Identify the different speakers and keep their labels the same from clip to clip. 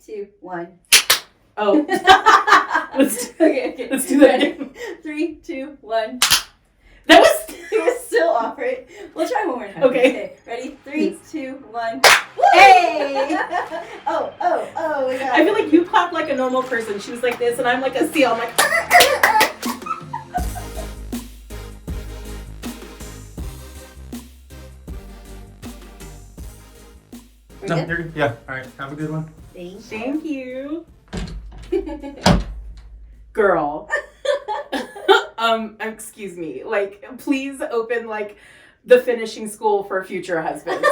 Speaker 1: 2, 1.
Speaker 2: Oh.
Speaker 1: Okay.
Speaker 2: Let's do that again.
Speaker 1: 3, 2, 1.
Speaker 2: That was...
Speaker 1: It was still off, right? We'll try one more time.
Speaker 2: Okay.
Speaker 1: Ready? 3, 2, 1.
Speaker 2: Hey!
Speaker 1: Oh, we got
Speaker 2: I feel like you clapped like a normal person. She was like this, and I'm like a seal. I'm like...
Speaker 1: We're good?
Speaker 3: You're good. Yeah. All right. Have a good one.
Speaker 1: Thank you.
Speaker 2: Girl. Excuse me. Like, please open, like, the finishing school for future husbands.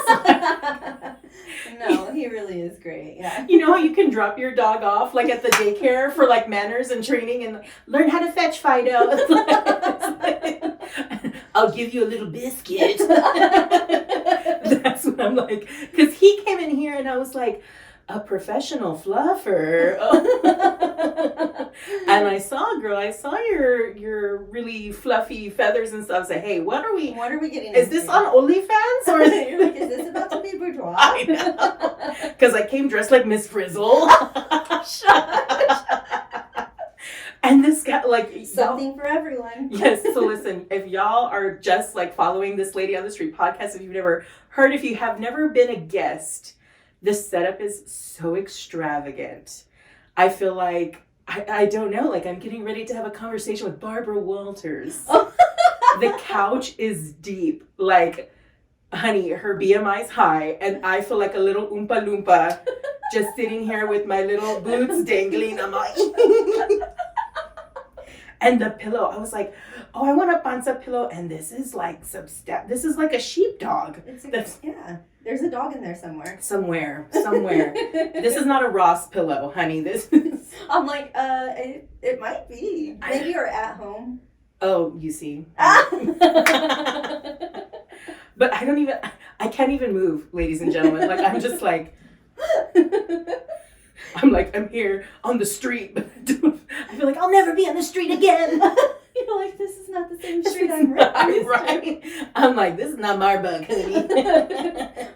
Speaker 1: No, he really is great. Yeah.
Speaker 2: You know how you can drop your dog off, like, at the daycare for, like, manners and training and learn how to fetch Fido? I'll give you a little biscuit. That's what I'm like. Because he came in here and I was like, a professional fluffer. And I saw your really fluffy feathers and stuff. I was like, hey, what are we
Speaker 1: getting
Speaker 2: Is
Speaker 1: into?
Speaker 2: this on OnlyFans? Or
Speaker 1: You're like, is this about to be boudoir?
Speaker 2: I know. Because I came dressed like Miss Frizzle. And this guy, like...
Speaker 1: Something for everyone.
Speaker 2: Yes, so listen, if y'all are just like following this Lady on the Street podcast, if you've never heard, if you have never been a guest, this setup is so extravagant. I feel like, I don't know, like I'm getting ready to have a conversation with Barbara Walters.
Speaker 1: Oh.
Speaker 2: The couch is deep. Like, honey, her BMI's high, and I feel like a little Oompa Loompa just sitting here with my little boots dangling. I'm like... And the pillow, I was like, oh, I want a panza pillow, and this is like this is like a sheepdog.
Speaker 1: Yeah, there's a dog in there somewhere.
Speaker 2: Somewhere. This is not a Ross pillow, honey. This is...
Speaker 1: I'm like, it might be. Maybe you're at home.
Speaker 2: Oh, you see. But I can't even move, ladies and gentlemen. Like, I'm just like... I'm here on the street, but I feel like I'll never be on the street again.
Speaker 1: You're like, this is not the same street I'm
Speaker 2: right. I'm like, this is not Marbug, honey.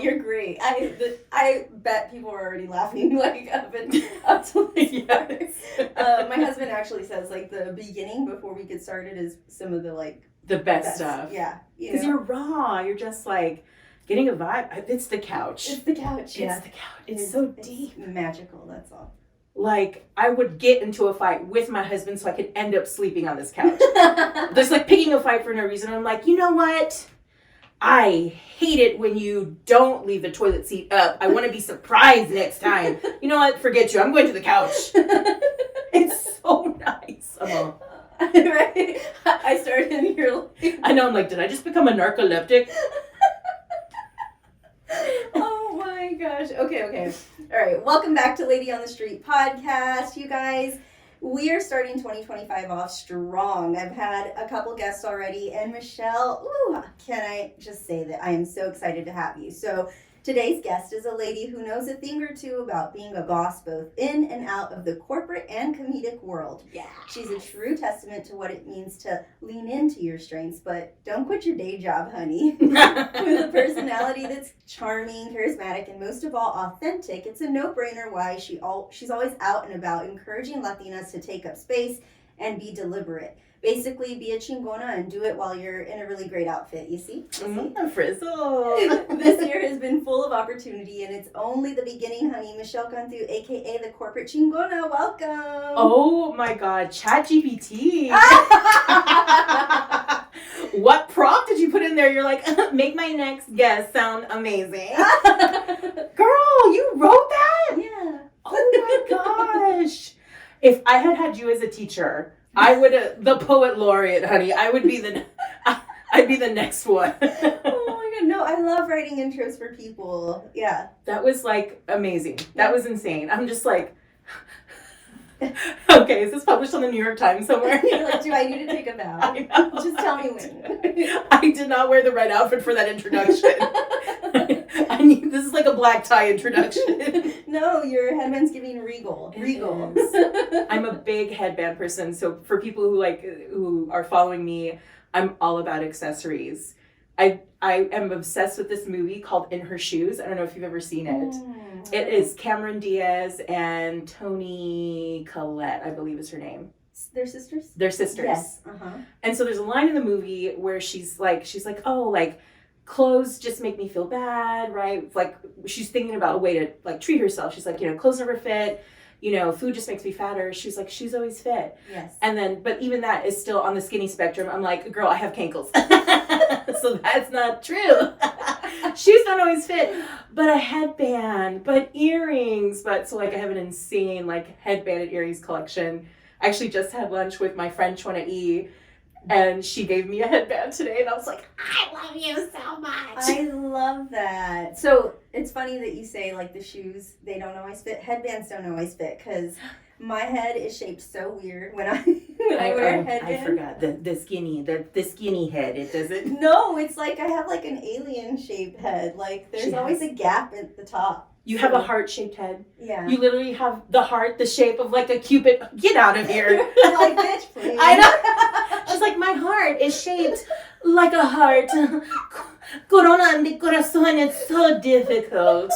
Speaker 1: You're great. I bet people are already laughing like up to this
Speaker 2: Yes.
Speaker 1: My husband actually says like the beginning before we get started is some of the like
Speaker 2: the best stuff.
Speaker 1: Yeah,
Speaker 2: because you're raw. You're just like getting a vibe. It's the couch.
Speaker 1: It's the couch. Yeah.
Speaker 2: It's the couch. It's so deep.
Speaker 1: It's magical. That's all.
Speaker 2: Like, I would get into a fight with my husband so I could end up sleeping on this couch. Just like picking a fight for no reason. I'm like, you know what? I hate it when you don't leave the toilet seat up. I want to be surprised next time. You know what? Forget you. I'm going to the couch. It's so nice.
Speaker 1: Right? I started in here like...
Speaker 2: I know. I'm like, did I just become a narcoleptic?
Speaker 1: Oh my gosh. Okay. All right. Welcome back to Lady on the Street podcast, you guys. We are starting 2025 off strong. I've had a couple guests already, and Michelle, can I just say that I am so excited to have you. So today's guest is a lady who knows a thing or two about being a boss both in and out of the corporate and comedic world.
Speaker 2: Yeah.
Speaker 1: She's a true testament to what it means to lean into your strengths, but don't quit your day job, honey. With a personality that's charming, charismatic, and most of all, authentic, it's a no-brainer why she's always out and about encouraging Latinas to take up space and be deliberate. Basically, be a chingona and do it while you're in a really great outfit, you see?
Speaker 2: Frizzle.
Speaker 1: This year has been full of opportunity, and it's only the beginning, honey. Michelle Cantu, a.k.a. the corporate chingona, welcome.
Speaker 2: Oh my God, ChatGPT. What prompt did you put in there? You're like, make my next guest sound amazing. Girl, you wrote that?
Speaker 1: Yeah.
Speaker 2: Oh my gosh. If I had you as a teacher, I would have, the poet laureate, honey. I'd be the next one.
Speaker 1: Oh my God, no, I love writing intros for people. Yeah.
Speaker 2: That was like amazing. That was insane. I'm just like, okay, is this published on the New York Times somewhere?
Speaker 1: You're like, do I need to take a bow?
Speaker 2: I know.
Speaker 1: Just tell me when.
Speaker 2: I did not wear the right outfit for that introduction. This is like a black tie introduction.
Speaker 1: No, your headband's giving regal. Regal.
Speaker 2: I'm a big headband person, so for people who are following me, I'm all about accessories. I am obsessed with this movie called In Her Shoes. I don't know if you've ever seen it. It is Cameron Diaz and Toni Collette, I believe is her name.
Speaker 1: They're sisters?
Speaker 2: They're sisters.
Speaker 1: Yes.
Speaker 2: And so there's a line in the movie where she's like, oh, like, clothes just make me feel bad, right? Like, she's thinking about a way to, like, treat herself. She's like, clothes never fit. Food just makes me fatter. She's like, shoes always fit.
Speaker 1: Yes.
Speaker 2: And then, but even that is still on the skinny spectrum. I'm like, girl, I have cankles. So that's not true. Shoes don't always fit. But a headband, but earrings. So, like, I have an insane, like, headband and earrings collection. I actually just had lunch with my friend, Chwana E., and she gave me a headband today, and I was like, I love you so much.
Speaker 1: I love that. So it's funny that you say, like, the shoes, they don't always fit. Headbands don't always fit, because my head is shaped so weird when I wear a headband.
Speaker 2: I forgot the skinny head. It doesn't.
Speaker 1: No, it's like I have like an alien shaped head. Like there's always a gap at the top.
Speaker 2: You have a heart-shaped head.
Speaker 1: Yeah.
Speaker 2: You literally have the heart, the shape of like a cupid. Get out of here.
Speaker 1: Like, bitch, please.
Speaker 2: I know. She's like, my heart is shaped like a heart. Corona de corazón, it's so difficult.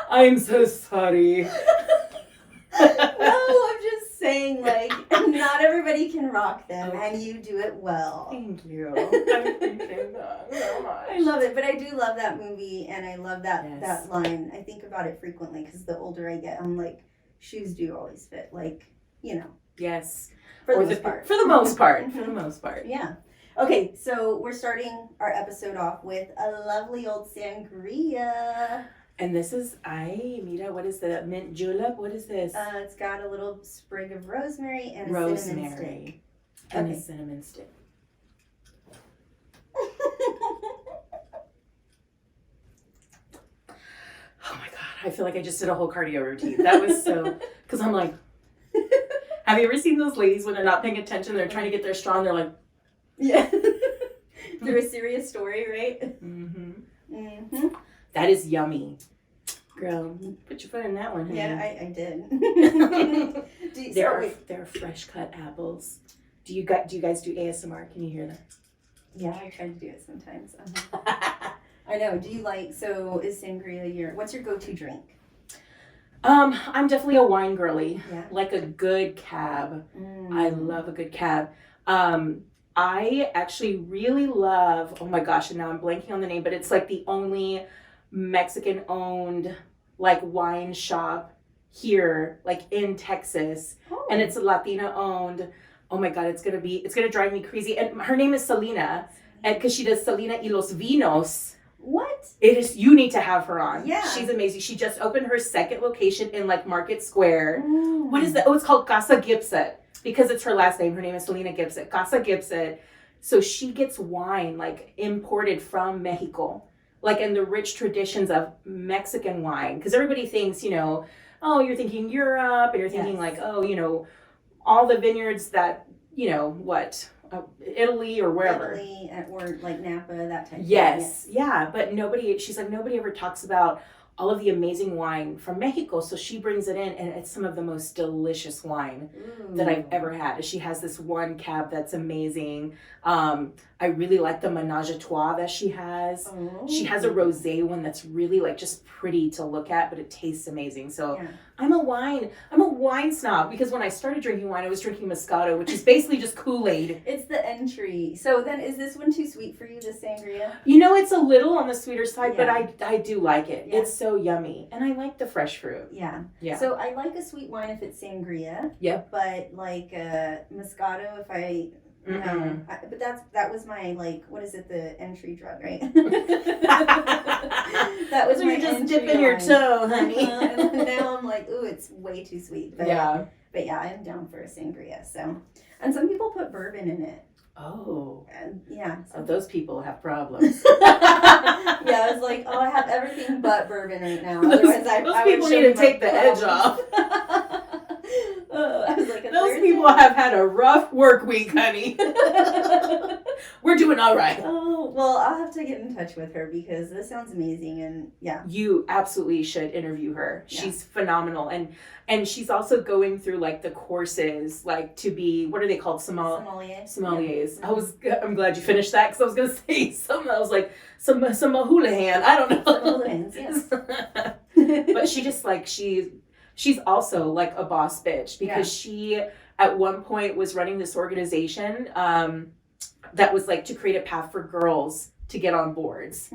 Speaker 2: I'm so sorry.
Speaker 1: No, I'm just saying, like, not everybody can rock them, and you do it well.
Speaker 2: Thank you. I appreciate that so much.
Speaker 1: I love it, but I do love that movie, and I love that line. I think about it frequently, because the older I get, I'm like, shoes do always fit, like,
Speaker 2: Yes.
Speaker 1: For the most part.
Speaker 2: For the most part. For the most part.
Speaker 1: Yeah. Okay, so we're starting our episode off with a lovely old sangria.
Speaker 2: And this is, mira, what is the mint julep? What is this?
Speaker 1: It's got a little sprig of rosemary and a cinnamon stick.
Speaker 2: And a cinnamon stick. Oh my God, I feel like I just did a whole cardio routine. That was so, because I'm like, have you ever seen those ladies when they're not paying attention, they're trying to get their straw and they're like,
Speaker 1: yeah. Through a serious story, right?
Speaker 2: Mm-hmm.
Speaker 1: Mm-hmm.
Speaker 2: That is yummy. Girl, put your foot in that one, honey.
Speaker 1: Yeah, I did.
Speaker 2: They're fresh cut apples. Do you guys do ASMR? Can you hear that?
Speaker 1: Yeah, I try to do it sometimes. I know. Do you is sangria what's your go-to drink?
Speaker 2: I'm definitely a wine girly.
Speaker 1: Yeah.
Speaker 2: Like a good cab. I love a good cab. I actually really love, oh my gosh, and now I'm blanking on the name, but it's like the only Mexican owned like wine shop here, like in Texas. Oh. And it's a Latina owned. Oh my God, it's gonna drive me crazy. And her name is Selena, and because she does Selena y los Vinos.
Speaker 1: What?
Speaker 2: You need to have her on.
Speaker 1: Yeah.
Speaker 2: She's amazing. She just opened her second location in like Market Square.
Speaker 1: Ooh.
Speaker 2: What is that? Oh, it's called Casa Gipset. Because it's her last name. Her name is Selena Gipset. Casa Gipset. So she gets wine like imported from Mexico. Like in the rich traditions of Mexican wine. Because everybody thinks, you're thinking Europe. And you're thinking like, all the vineyards that, Italy or wherever.
Speaker 1: Italy or like Napa, that type of thing.
Speaker 2: Yes. Yeah. But nobody ever talks about all of the amazing wine from Mexico. So she brings it in, and it's some of the most delicious wine that I've ever had. She has this one cab that's amazing. I really like the Menage a Trois that she has. Oh. She has a rosé one that's really like just pretty to look at, but it tastes amazing. So I'm a wine snob, because when I started drinking wine, I was drinking Moscato, which is basically just Kool-Aid.
Speaker 1: It's the entry. So then is this one too sweet for you, the sangria?
Speaker 2: It's a little on the sweeter side, but I do like it.
Speaker 1: Yeah.
Speaker 2: It's so yummy. And I like the fresh fruit.
Speaker 1: Yeah.
Speaker 2: Yeah.
Speaker 1: So I like a sweet wine if it's sangria.
Speaker 2: Yep.
Speaker 1: But like Moscato, if I... but that was my what is it, the entry drug, right? That was my
Speaker 2: just
Speaker 1: entry
Speaker 2: dipping your toe, honey.
Speaker 1: And now I'm like, ooh, it's way too sweet. But yeah, I'm down for a sangria. So, and some people put bourbon in it.
Speaker 2: Oh.
Speaker 1: Yeah.
Speaker 2: So those people have problems.
Speaker 1: I was like, I have everything but bourbon right now. Otherwise,
Speaker 2: those people need to take the edge off.
Speaker 1: I was like,
Speaker 2: those people have had a rough work week, honey. We're doing all right.
Speaker 1: Oh, well, I'll have to get in touch with her, because this sounds amazing, and
Speaker 2: you absolutely should interview her. She's phenomenal, and she's also going through like the courses, like to be, what are they called? Sommeliers. Yeah. I'm glad you finished that, because I was gonna say something. I was like some Houlihan. I don't know.
Speaker 1: Some Houlihans, yes.
Speaker 2: But she just like, she's also like a boss bitch because she at one point was running this organization that was like to create a path for girls to get on boards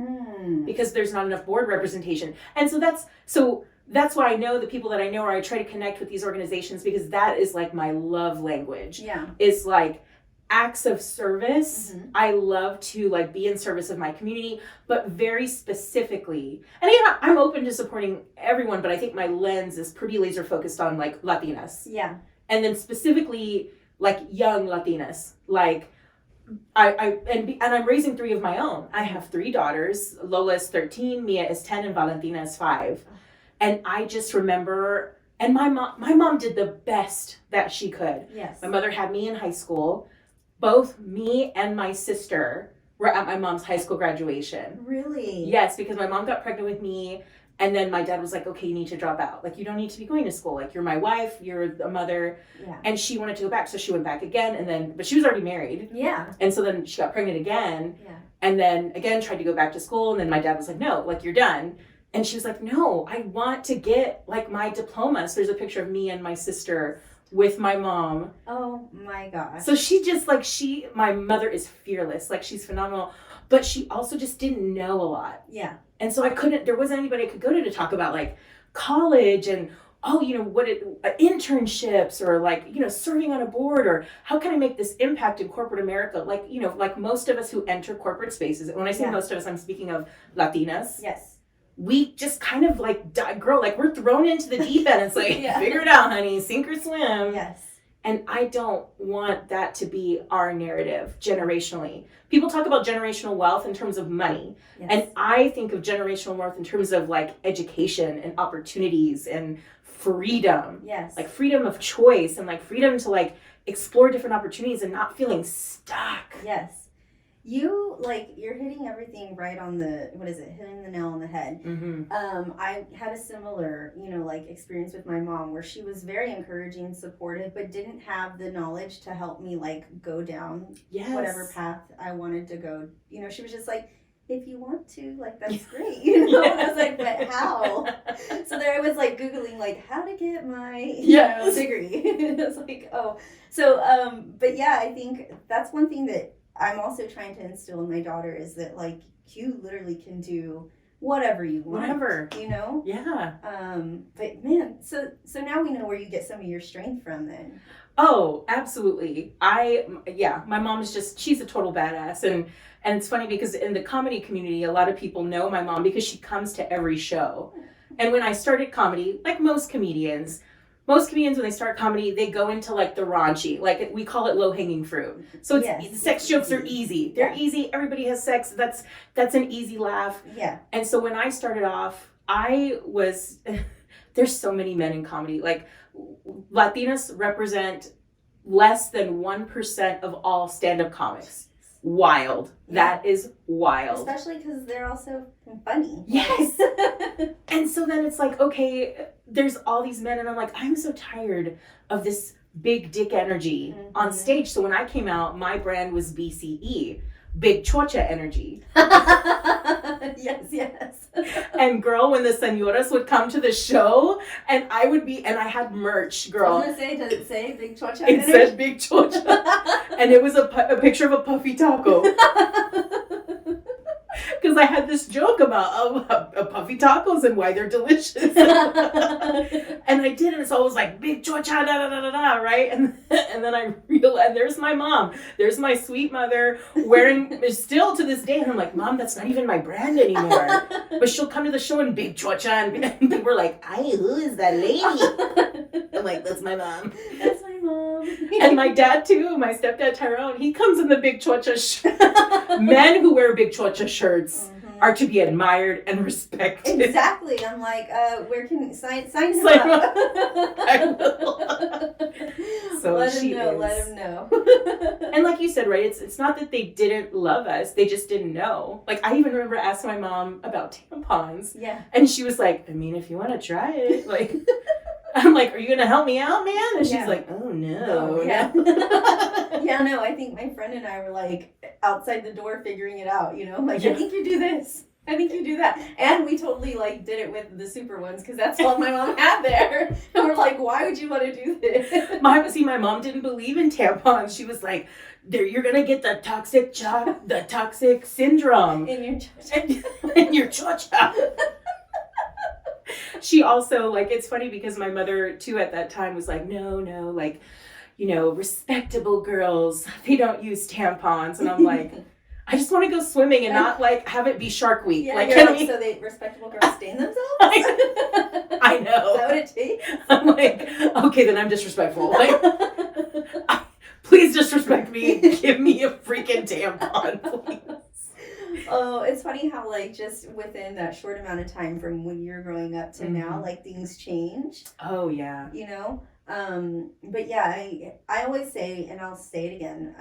Speaker 2: because there's not enough board representation. And so that's why I know the people that I know, or I try to connect with these organizations, because that is like my love language.
Speaker 1: Yeah.
Speaker 2: It's like acts of service. I love to like be in service of my community, but very specifically, and again, I'm open to supporting everyone, but I think my lens is pretty laser focused on like Latinas.
Speaker 1: Yeah.
Speaker 2: And then specifically like young Latinas, like and I'm raising 3 of my own. I have 3 daughters. Lola is 13, Mia is 10, and Valentina is 5. And I just remember, and my mom did the best that she could.
Speaker 1: Yes.
Speaker 2: My mother had me in high school. Both me and my sister were at my mom's high school graduation.
Speaker 1: Really?
Speaker 2: Yes, because my mom got pregnant with me, and then my dad was like, okay, you need to drop out. Like, you don't need to be going to school. Like, you're my wife, you're a mother.
Speaker 1: Yeah.
Speaker 2: And she wanted to go back, so she went back again, but she was already married.
Speaker 1: Yeah.
Speaker 2: And so then she got pregnant again.
Speaker 1: Yeah.
Speaker 2: And then again tried to go back to school, and then my dad was like, no, like, you're done. And she was like, no, I want to get like my diploma. So there's a picture of me and my sister with my mom.
Speaker 1: Oh my gosh.
Speaker 2: So she just like, my mother is fearless. Like, she's phenomenal, but she also just didn't know a lot.
Speaker 1: Yeah.
Speaker 2: And so there wasn't anybody I could go to talk about like college and, internships or like, serving on a board, or how can I make this impact in corporate America? Like, like most of us who enter corporate spaces, and when I say most of us, I'm speaking of Latinas.
Speaker 1: Yes.
Speaker 2: We just kind of like, like we're thrown into the deep end. It's like, figure it out, honey, sink or swim.
Speaker 1: Yes.
Speaker 2: And I don't want that to be our narrative generationally. People talk about generational wealth in terms of money.
Speaker 1: Yes.
Speaker 2: And I think of generational wealth in terms of like education and opportunities and freedom.
Speaker 1: Yes.
Speaker 2: Like freedom of choice and like freedom to like explore different opportunities and not feeling stuck.
Speaker 1: Yes. You're hitting everything right on hitting the nail on the head. I had a similar, experience with my mom where she was very encouraging and supportive, but didn't have the knowledge to help me like go down whatever path I wanted to go. She was just like, if you want to, like, that's great, And I was like, but how? So there I was like Googling like how to get my degree. It was like, oh. So, but yeah, I think that's one thing that I'm also trying to instill in my daughter is that like you literally can do whatever you want.
Speaker 2: Whatever.
Speaker 1: Yeah. But man, so now we know where you get some of your strength from then.
Speaker 2: Oh, absolutely. My mom is she's a total badass. And it's funny because in the comedy community, a lot of people know my mom because she comes to every show. And when I started comedy, like most comedians, when they start comedy, they go into like the raunchy, like we call it low hanging fruit. So sex jokes are easy. They're easy. Everybody has sex. That's an easy laugh.
Speaker 1: Yeah.
Speaker 2: And so when I started off, there's so many men in comedy. Like Latinas represent less than 1% of all stand-up comics. Wild. Yeah. That is wild.
Speaker 1: Especially because they're also funny.
Speaker 2: Yes. And so then it's like, okay, there's all these men, and I'm like, I'm so tired of this big dick energy on stage. So when I came out, my brand was BCE, Big Chocha Energy.
Speaker 1: Yes.
Speaker 2: And girl, when the señoras would come to the show, and I had merch, girl.
Speaker 1: I was gonna say, does it say Big Chocha?
Speaker 2: It said Big Chocha. And it was a picture of a puffy taco. Because I had this joke about puffy tacos and why they're delicious. And I did it, so I was like, Big Chocha, da da da da da, right? And then I realized, there's my mom. There's my sweet mother wearing, still to this day, and I'm like, Mom, that's not even my brand anymore. But she'll come to the show in Big Chocha, and we're like, who is that lady? I'm like, that's my mom.
Speaker 1: That's my mom.
Speaker 2: And my dad too, my stepdad Tyrone, he comes in the Big Chocha shirt. Men who wear Big Chocha shirts are to be admired and respected.
Speaker 1: Exactly. I'm like, where can you sign him
Speaker 2: Sign
Speaker 1: up?
Speaker 2: I will. So
Speaker 1: let him know.
Speaker 2: And like you said, right, it's not that they didn't love us, they just didn't know. Like, I even remember asking my mom about tampons.
Speaker 1: Yeah.
Speaker 2: And she was like, I mean, if you want to try it, like, I'm like, are you going to help me out, man? And she's like, oh, no.
Speaker 1: Yeah. Yeah, no, I think my friend and I were like outside the door figuring it out, like, I think you do this. I think you do that. And we totally like did it with the super ones because that's all my mom had there. And we're like, why would you want to do this?
Speaker 2: My mom didn't believe in tampons. She was like, "There, you're gonna get the toxic syndrome
Speaker 1: In your
Speaker 2: in your cha-cha." She also, like, it's funny because my mother too at that time was like, no, like, respectable girls, they don't use tampons. And I'm like, I just want to go swimming and not like have it be Shark Week.
Speaker 1: Yeah,
Speaker 2: like,
Speaker 1: so they respectable girls stain themselves?
Speaker 2: I know.
Speaker 1: Is that what it takes?
Speaker 2: I'm like, okay, then I'm disrespectful. Like, please disrespect me. Give me a freaking tampon, please.
Speaker 1: Oh, it's funny how like just within that short amount of time from when you're growing up to now, like things change.
Speaker 2: Oh yeah.
Speaker 1: But yeah, I always say, and I'll say it again,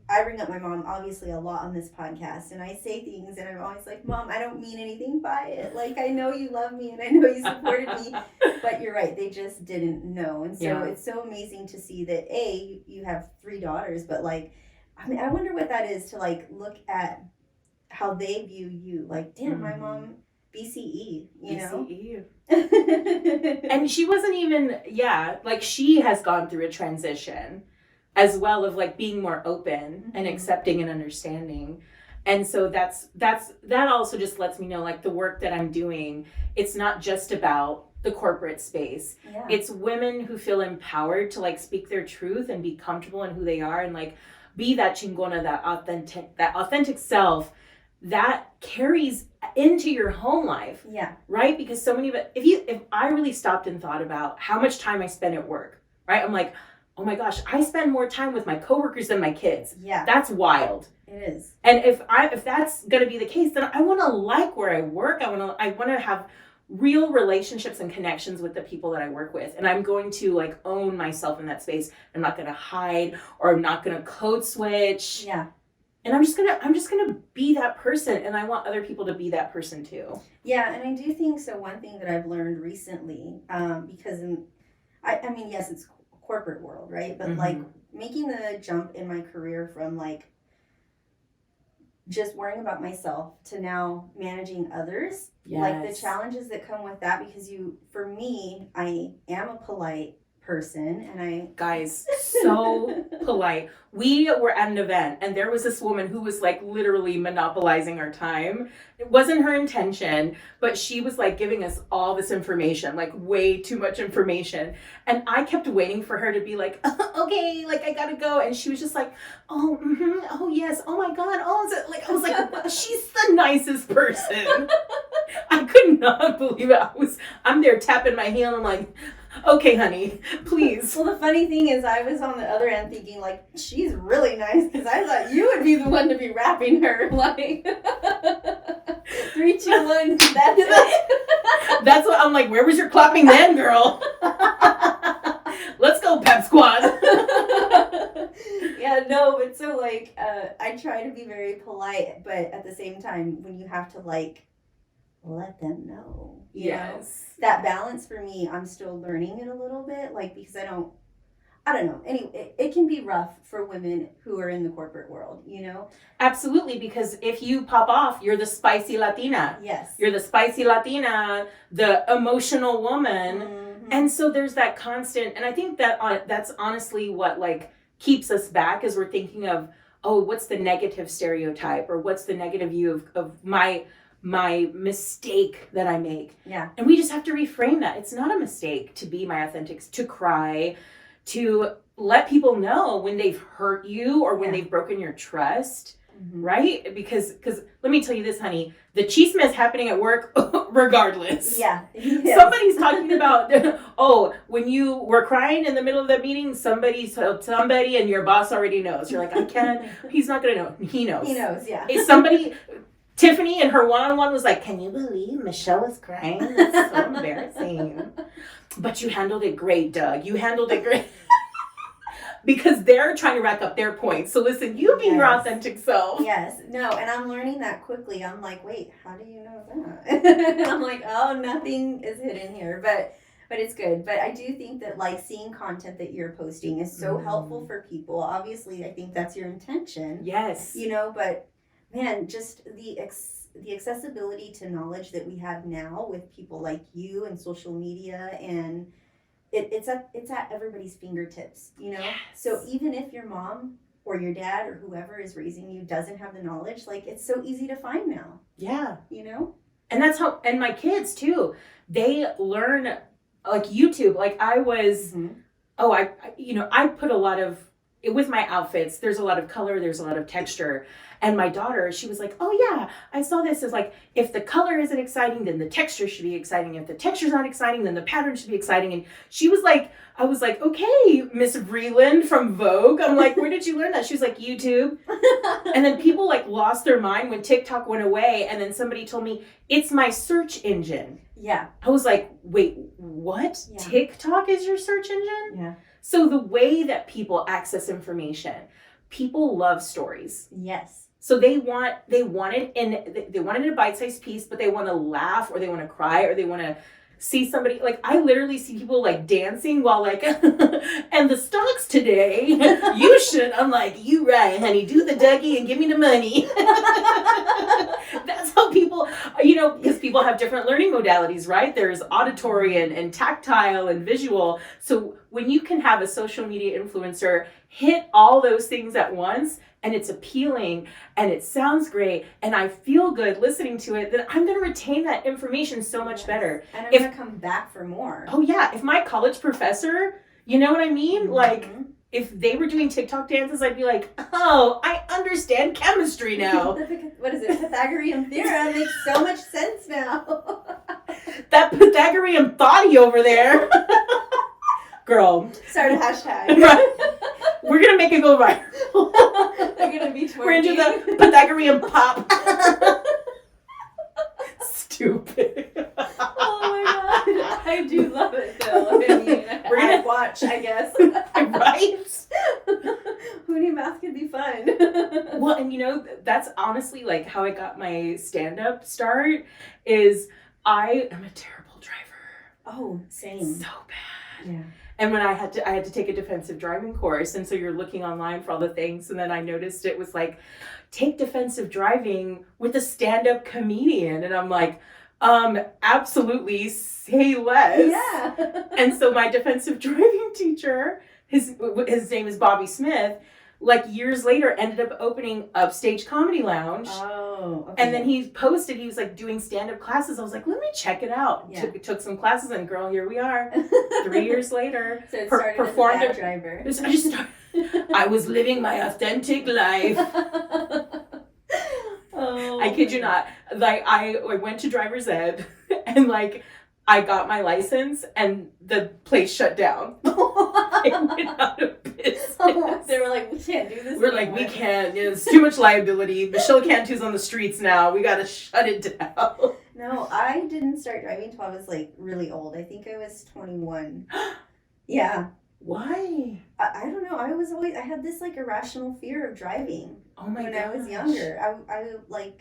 Speaker 1: I bring up my mom obviously a lot on this podcast, and I say things and I'm always like, Mom, I don't mean anything by it. Like, I know you love me and I know you supported me, but you're right, they just didn't know. And so It's so amazing to see that you have 3 daughters, but like, I mean, I wonder what that is to like look at how they view you. Like, damn, my mom BCE, you know?
Speaker 2: And she wasn't even, like she has gone through a transition as well of like being more open and accepting and understanding. And so that also just lets me know like the work that I'm doing, it's not just about the corporate space.
Speaker 1: Yeah.
Speaker 2: It's women who feel empowered to like speak their truth and be comfortable in who they are and like be that chingona, that authentic self that carries into your home life.
Speaker 1: Yeah.
Speaker 2: Right? Because so many of it, if I really stopped and thought about how much time I spend at work, right? I'm like, oh my gosh, I spend more time with my coworkers than my kids.
Speaker 1: Yeah.
Speaker 2: That's wild.
Speaker 1: It is.
Speaker 2: And if that's going to be the case, then I want to like where I work. I want to have real relationships and connections with the people that I work with. And I'm going to like own myself in that space. I'm not going to hide, or I'm not going to code switch.
Speaker 1: Yeah.
Speaker 2: And I'm just gonna be that person, and I want other people to be that person too.
Speaker 1: Yeah, and I do think so. One thing that I've learned recently, because I mean, yes, it's corporate world, right? But like making the jump in my career from like just worrying about myself to now managing others, like the challenges that come with that. Because for me, I am a polite person, and
Speaker 2: guys, so polite. We were at an event and there was this woman who was like literally monopolizing our time. It wasn't her intention, but she was like giving us all this information, like way too much information. And I kept waiting for her to be like, okay, like I gotta go. And she was just like, oh yes, oh my God, like I was like, she's the nicest person. I could not believe it. I'm there tapping my heel and I'm like, okay, honey, please.
Speaker 1: Well, the funny thing is I was on the other end thinking, like, she's really nice, because I thought you would be the one to be rapping her, like, 3, 2, 1, that's it.
Speaker 2: That's what I'm like, where was your clapping then, girl? Let's go, pep squad.
Speaker 1: Yeah, no, but so, like, I try to be very polite, but at the same time, when you have to, like, let them know, you know? That balance for me, I'm still learning it a little bit, like, because I don't know. Anyway, it can be rough for women who are in the corporate world, you know?
Speaker 2: Absolutely, because if you pop off, you're the spicy Latina.
Speaker 1: Yes.
Speaker 2: You're the spicy Latina, the emotional woman. And so there's that constant, and I think that that's honestly what, like, keeps us back as we're thinking of, oh, what's the negative stereotype, or what's the negative view of my mistake that I make.
Speaker 1: Yeah.
Speaker 2: And we just have to reframe that. It's not a mistake to be my authentic, to cry, to let people know when they've hurt you or when they've broken your trust, right? Because let me tell you this, honey, the chisme is happening at work regardless.
Speaker 1: Yeah.
Speaker 2: Somebody's talking about, when you were crying in the middle of the meeting, somebody told somebody and your boss already knows. You're like, I can't, he's not going to know. He knows.
Speaker 1: He knows, yeah.
Speaker 2: Is somebody... Tiffany in her one-on-one was like, can you believe Michelle was crying? That's so embarrassing. But you handled it great, Doug. You handled it great. Because they're trying to rack up their points. So listen, you be your authentic self.
Speaker 1: Yes. No, and I'm learning that quickly. I'm like, wait, how do you know that? I'm like, oh, nothing is hidden here. But it's good. But I do think that like seeing content that you're posting is so helpful for people. Obviously, I think that's your intention.
Speaker 2: Yes.
Speaker 1: You know, but man, just the accessibility to knowledge that we have now with people like you and social media, and it's at everybody's fingertips, you know?
Speaker 2: Yes.
Speaker 1: So even if your mom or your dad or whoever is raising you doesn't have the knowledge, like, it's so easy to find now.
Speaker 2: Yeah.
Speaker 1: You know?
Speaker 2: And that's how, and my kids too, they learn, like, YouTube. Like, I was, I put a lot of, with my outfits, there's a lot of color, there's a lot of texture. And my daughter, she was like, oh yeah, I saw this as, like, if the color isn't exciting, then the texture should be exciting. If the texture's not exciting, then the pattern should be exciting. And she was like, I was like, okay, Miss Vreeland from Vogue. I'm like, where did you learn that? She was like, YouTube. And then people, like, lost their mind when TikTok went away. And then somebody told me, it's my search engine.
Speaker 1: Yeah.
Speaker 2: I was like, wait, what? Yeah. TikTok is your search engine?
Speaker 1: Yeah.
Speaker 2: So the way that people access information, people love stories.
Speaker 1: Yes.
Speaker 2: So they want it in a bite-sized piece, but they want to laugh, or they want to cry, or they want to see somebody, like, I literally see people, like, dancing while, like, and the stocks today, you should. I'm like, you right, honey, do the Dougie and give me the money. That's how people, because people have different learning modalities, right? There's auditory and tactile and visual. So when you can have a social media influencer hit all those things at once, and it's appealing, and it sounds great, and I feel good listening to it, then I'm going to retain that information so much better.
Speaker 1: And I'm going to come back for more.
Speaker 2: Oh, yeah. If my college professor, you know what I mean? Mm-hmm. Like, if they were doing TikTok dances, I'd be like, oh, I understand chemistry now.
Speaker 1: What is it? Pythagorean theorem makes so much sense now.
Speaker 2: That Pythagorean thoughty over there. Girl.
Speaker 1: Start a hashtag.
Speaker 2: Right. We're going to make it go viral.
Speaker 1: They're going to be twerking.
Speaker 2: We're going to do the Pythagorean pop. Stupid.
Speaker 1: Oh my god. I do love it though. I mean, we're going to watch, I guess.
Speaker 2: Right?
Speaker 1: Who knew math could be fun?
Speaker 2: Well, and that's honestly, like, how I got my stand-up start is I am a terrible driver.
Speaker 1: Oh, same.
Speaker 2: So bad.
Speaker 1: Yeah.
Speaker 2: And when I had to take a defensive driving course, and so you're looking online for all the things, and then I noticed it was like, take defensive driving with a stand-up comedian, and I'm like, absolutely, say less.
Speaker 1: Yeah.
Speaker 2: And so my defensive driving teacher, his name is Bobby Smith, like, years later ended up opening Upstage Comedy Lounge.
Speaker 1: Oh, okay.
Speaker 2: And then he posted, he was, like, doing stand-up classes. I was like, let me check it out.
Speaker 1: Yeah.
Speaker 2: Took some classes, and girl, here we are. 3 years later.
Speaker 1: So it started performed as a bad driver.
Speaker 2: I was living my authentic life.
Speaker 1: Oh,
Speaker 2: I kid you not. Like, I went to driver's ed, and, like, I got my license, and the place shut down. It went out of business.
Speaker 1: They were like, we can't do this
Speaker 2: We're
Speaker 1: anymore.
Speaker 2: like, we can't. It's too much liability. Michelle Cantu's on the streets now. We got to shut it down.
Speaker 1: No, I didn't start driving until I was, like, really old. I think I was 21. Yeah.
Speaker 2: Why?
Speaker 1: I don't know. I had this, like, irrational fear of driving.
Speaker 2: Oh my god.
Speaker 1: When I was younger. I like,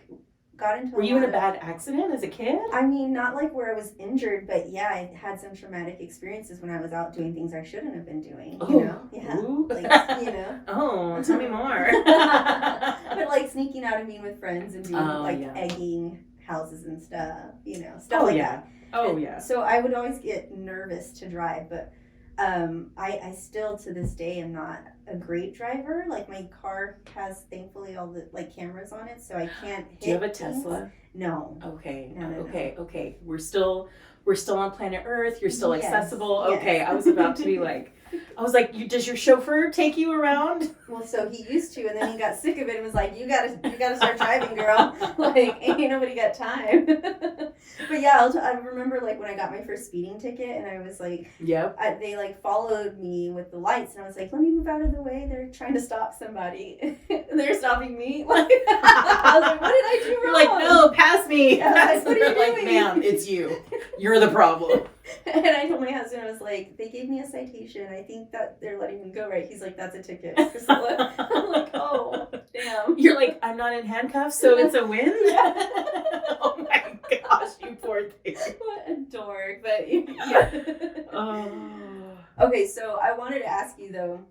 Speaker 1: got into
Speaker 2: Were you in a bad accident as a kid?
Speaker 1: I mean, not like where I was injured, but yeah, I had some traumatic experiences when I was out doing things I shouldn't have been doing, you know? Yeah.
Speaker 2: Ooh.
Speaker 1: Like, you know.
Speaker 2: Oh, tell me more.
Speaker 1: But, like, sneaking out and being with friends and doing, egging houses and stuff, you know, stuff like that.
Speaker 2: Oh,
Speaker 1: And
Speaker 2: yeah.
Speaker 1: so I would always get nervous to drive, but I still to this day am not a great driver. Like, my car has thankfully all the, like, cameras on it, so I can't hit.
Speaker 2: Do you have a
Speaker 1: things.
Speaker 2: Tesla?
Speaker 1: No.
Speaker 2: Okay.
Speaker 1: No.
Speaker 2: Okay. We're still on planet Earth. You're still
Speaker 1: Yes.
Speaker 2: accessible.
Speaker 1: Yes.
Speaker 2: Okay. I was about to be like, does your chauffeur take you around?
Speaker 1: Well, so he used to, and then he got sick of it and was like, you gotta start driving, girl. Like, ain't nobody got time. But yeah, I remember, like, when I got my first speeding ticket, and I was like,
Speaker 2: Yep.
Speaker 1: they, like, followed me with the lights, and I was like, let me move out of the way. They're trying to stop somebody. They're stopping me. Like, I was like, what did I do wrong?
Speaker 2: You're like, no, pass me.
Speaker 1: Yeah, I was like, what are you
Speaker 2: Like,
Speaker 1: doing?
Speaker 2: ma'am, it's you. You're the problem.
Speaker 1: And I told my husband, I was like, they gave me a citation. I think that they're letting me go, right? He's like, that's a ticket, Priscilla. I'm like, oh, damn.
Speaker 2: You're like, I'm not in handcuffs, so it's a win?
Speaker 1: Yeah.
Speaker 2: Oh my gosh, you poor thing.
Speaker 1: What a dork, but yeah.
Speaker 2: Oh.
Speaker 1: Okay, so I wanted to ask you though,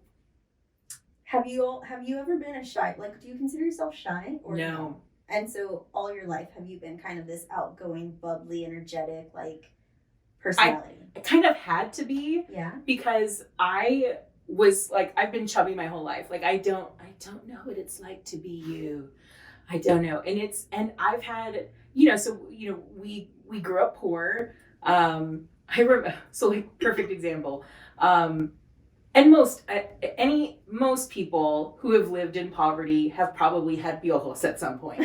Speaker 1: have you ever been a shy, like, do you consider yourself shy? Or
Speaker 2: No.
Speaker 1: And so all your life, have you been kind of this outgoing, bubbly, energetic, like, personality?
Speaker 2: I kind of had to be.
Speaker 1: Yeah.
Speaker 2: Because I was like, I've been chubby my whole life. Like, I don't know what it's like to be you. I don't know. And I've had, we grew up poor. I remember, so like, perfect example. And most people who have lived in poverty have probably had piojos at some point,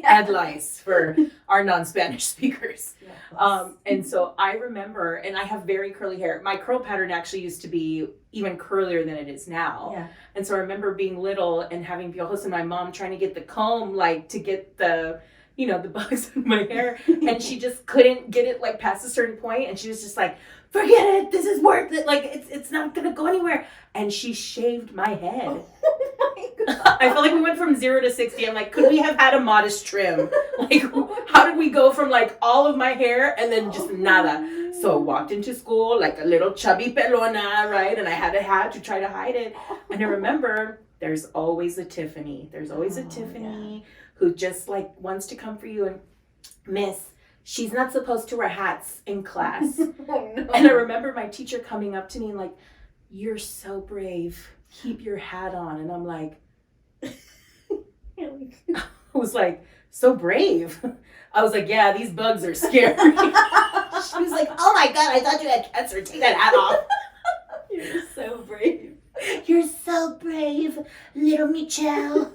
Speaker 2: had lice for our non-Spanish speakers.
Speaker 1: Yes.
Speaker 2: And so I remember, and I have very curly hair. My curl pattern actually used to be even curlier than it is now.
Speaker 1: Yeah.
Speaker 2: And so I remember being little and having piojos and my mom trying to get the comb, like, to get the bugs in my hair. And she just couldn't get it, like, past a certain point. And she was just like, forget it, this is worth it, like, it's not gonna go anywhere. And she shaved my head.
Speaker 1: Oh my God.
Speaker 2: I felt like we went from 0 to 60. I'm like, could we have had a modest trim? Like, how did we go from, like, all of my hair and then just nada? So I walked into school like a little chubby pelona, right? And I had a hat to try to hide it. And I remember, there's always a Tiffany. There's always a Tiffany who just, like, wants to come for you and, Miss, she's not supposed to wear hats in class.
Speaker 1: Oh, no.
Speaker 2: And I remember my teacher coming up to me and like, you're so brave. Keep your hat on. And I'm like, I was like, so brave. I was like, yeah, these bugs are scary. She was like, oh my God, I thought you had cancer. Take that hat off.
Speaker 1: You're so brave.
Speaker 2: You're so brave, little Michelle.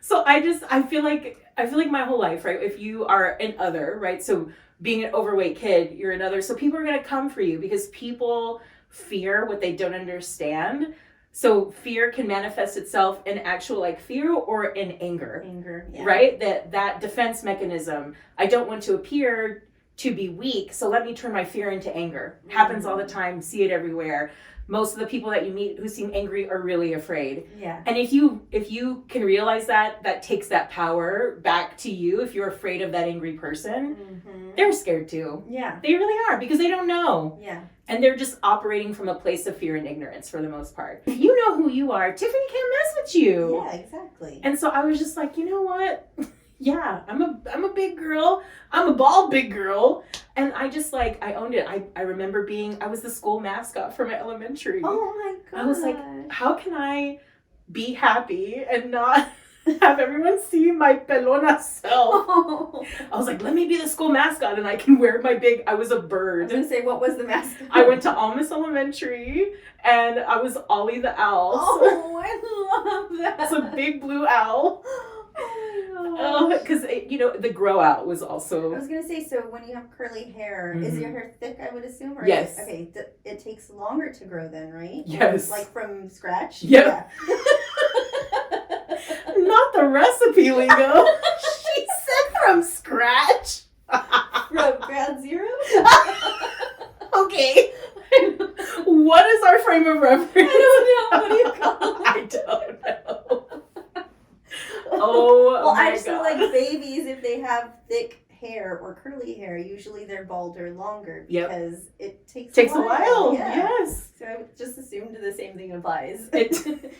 Speaker 2: So I feel like my whole life, right? If you are an other, right? So being an overweight kid, you're an other. So people are going to come for you because people fear what they don't understand. So fear can manifest itself in actual, like, fear or in anger.
Speaker 1: Yeah.
Speaker 2: Right? That defense mechanism. I don't want to appear to be weak, so let me turn my fear into anger. Happens all the time. See it everywhere. Most of the people that you meet who seem angry are really afraid.
Speaker 1: Yeah.
Speaker 2: And if you can realize that takes that power back to you. If you're afraid of that angry person, they're scared too.
Speaker 1: Yeah.
Speaker 2: They really are, because they don't know.
Speaker 1: Yeah.
Speaker 2: And they're just operating from a place of fear and ignorance for the most part. If you know who you are, Tiffany can't mess with you.
Speaker 1: Yeah, exactly.
Speaker 2: And so I was just like, you know what? Yeah, I'm a big girl. I'm a bald big girl. And I just, like, I owned it. I remember I was the school mascot for my elementary.
Speaker 1: Oh my God.
Speaker 2: I was like, how can I be happy and not have everyone see my pelona self?
Speaker 1: Oh.
Speaker 2: I was like, let me be the school mascot and I can wear I was a
Speaker 1: I was
Speaker 2: bird.
Speaker 1: going to say, what was the mascot?
Speaker 2: I went to Almas Elementary and I was Ollie the owl.
Speaker 1: Oh, I love that.
Speaker 2: It's a big blue owl.
Speaker 1: Oh,
Speaker 2: Because, the grow out was also...
Speaker 1: I was going to say, so when you have curly hair, is your hair thick, I would assume? Or
Speaker 2: Yes.
Speaker 1: It takes longer to grow then, right?
Speaker 2: Yes.
Speaker 1: Like from scratch?
Speaker 2: Yep.
Speaker 1: Yeah.
Speaker 2: Not the recipe lingo. She said from scratch.
Speaker 1: From ground zero?
Speaker 2: Okay. What is our frame of reference?
Speaker 1: I don't know. What do you call it?
Speaker 2: I don't know. Oh,
Speaker 1: Well,
Speaker 2: my
Speaker 1: I just feel
Speaker 2: God.
Speaker 1: like babies, if they have thick hair or curly hair, usually they're bald or longer because it takes
Speaker 2: a while.
Speaker 1: Yeah.
Speaker 2: Yes.
Speaker 1: So I just assumed the same thing applies.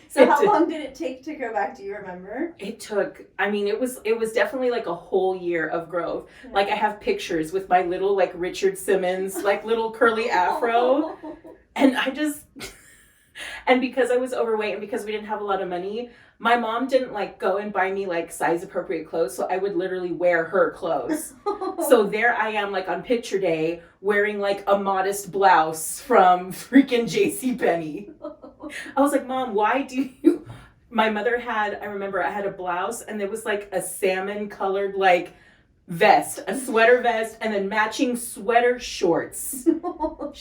Speaker 2: So
Speaker 1: How long did it take to go back? Do you remember?
Speaker 2: It took, it was definitely like a whole year of growth.
Speaker 1: Yeah.
Speaker 2: Like, I have pictures with my little, like, Richard Simmons, like, little curly afro. And and because I was overweight and because we didn't have a lot of money, my mom didn't, like, go and buy me, like, size appropriate clothes. So I would literally wear her clothes. So there I am, like, on picture day wearing, like, a modest blouse from freaking JCPenney. I was like, Mom, why do you... My mother I remember I had a blouse and there was, like, a salmon colored, like, vest, a sweater vest, and then matching sweater shorts.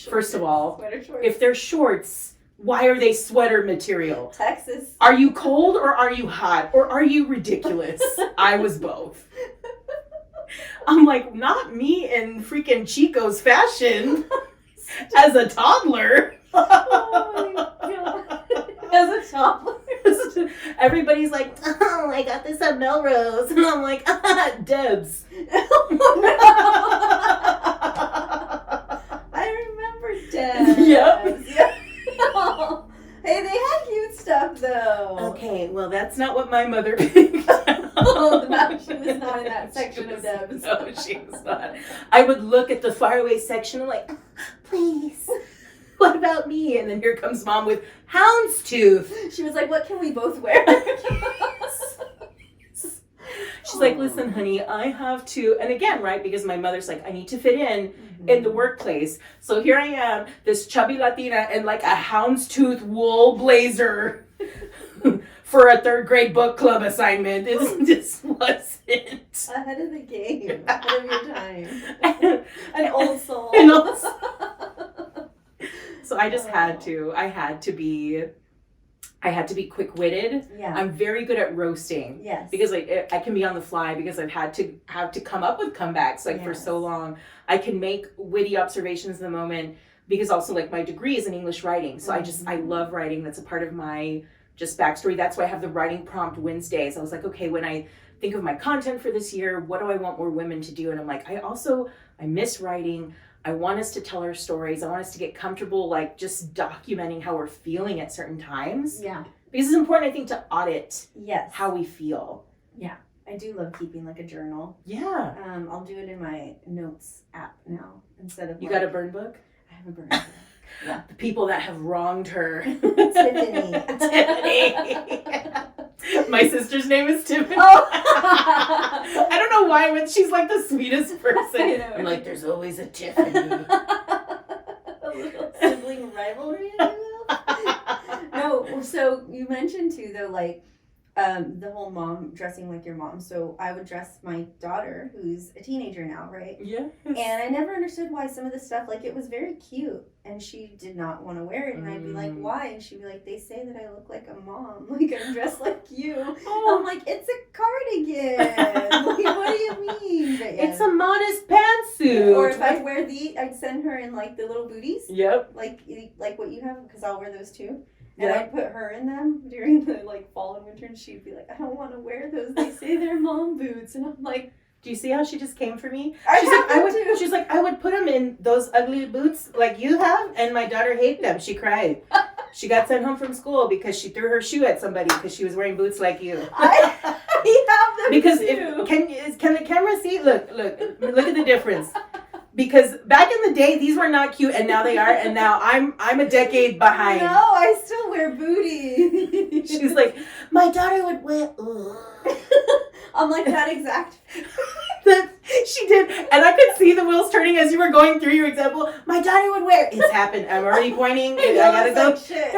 Speaker 2: First of all,
Speaker 1: sweater shorts.
Speaker 2: if they're shorts, why are they sweater material?
Speaker 1: Texas.
Speaker 2: Are you cold or are you hot? Or are you ridiculous? I was both. I'm like, not me in freaking Chico's fashion as a toddler.
Speaker 1: Oh my God. As a toddler.
Speaker 2: Everybody's like, oh, I got this at Melrose. And I'm like, Debs.
Speaker 1: I remember Debs.
Speaker 2: Yep.
Speaker 1: Yeah. Hey, they had cute stuff though.
Speaker 2: Okay, well, that's not what my mother picked.
Speaker 1: Oh, she was not in that section of Debs.
Speaker 2: No, she was not. I would look at the faraway section and like, please, what about me? And then here comes mom with houndstooth.
Speaker 1: She was like, what can we both wear?
Speaker 2: She's like, listen, honey, I have to, and again, right, because my mother's like, I need to fit in the workplace. So here I am, this chubby Latina in like a houndstooth wool blazer for a 3rd grade book club assignment. It just wasn't.
Speaker 1: Ahead of the game. Ahead of your time. An old soul.
Speaker 2: So I just had to be quick-witted.
Speaker 1: Yeah.
Speaker 2: I'm very good at roasting.
Speaker 1: Yes.
Speaker 2: Because I can be on the fly because I've had to come up with comebacks for so long. I can make witty observations in the moment because also like my degree is in English writing. So I love writing. That's a part of my just backstory. That's why I have the writing prompt Wednesdays. I was like, okay, when I think of my content for this year, what do I want more women to do? And I'm like, I miss writing. I want us to tell our stories. I want us to get comfortable, like just documenting how we're feeling at certain times.
Speaker 1: Yeah.
Speaker 2: Because it's important, I think, to audit how we feel.
Speaker 1: Yeah. I do love keeping like a journal.
Speaker 2: Yeah.
Speaker 1: I'll do it in my notes app now instead of.
Speaker 2: You got a burn book?
Speaker 1: I have a burn book. Yeah.
Speaker 2: The people that have wronged her.
Speaker 1: Tiffany.
Speaker 2: My sister's name is Tiffany.
Speaker 1: Oh.
Speaker 2: I don't know why, but she's like the sweetest person.
Speaker 1: I know.
Speaker 2: I'm like, there's always a Tiffany.
Speaker 1: A little sibling rivalry, No, so you mentioned too, though, like, the whole mom dressing like your mom. So I would dress my daughter, who's a teenager now, right?
Speaker 2: Yeah.
Speaker 1: And I never understood why some of the stuff, like, it was very cute, and she did not want to wear it, and I'd be like, why? And she'd be like, they say that I look like a mom, like I'm dressed like you.
Speaker 2: Oh.
Speaker 1: I'm like, it's a cardigan. Like, what do you mean? But yeah.
Speaker 2: It's a modest pantsuit.
Speaker 1: Or if I'd wear I'd send her in like the little booties.
Speaker 2: Yep.
Speaker 1: Like what you have, because I'll wear those too. And I'd put her in them during the like fall and winter, and she'd be like, I don't want to wear those. They say they're mom boots. And I'm like,
Speaker 2: do you see how she just came for me?
Speaker 1: She's
Speaker 2: like, I would put them in those ugly boots like you have, and my daughter hated them. She cried. She got sent home from school because she threw her shoe at somebody because she was wearing boots like you.
Speaker 1: I have them
Speaker 2: because
Speaker 1: too.
Speaker 2: Can the camera see? Look at the difference. Because back in the day, these were not cute, and now they are, and now I'm a decade behind.
Speaker 1: No, I still wear booties.
Speaker 2: She's like, my daughter would wear.
Speaker 1: I'm like that exact.
Speaker 2: She did, and I could see the wheels turning as you were going through your example. My daughter would wear. It's happened. I'm already pointing. I gotta go.
Speaker 1: Like, shit.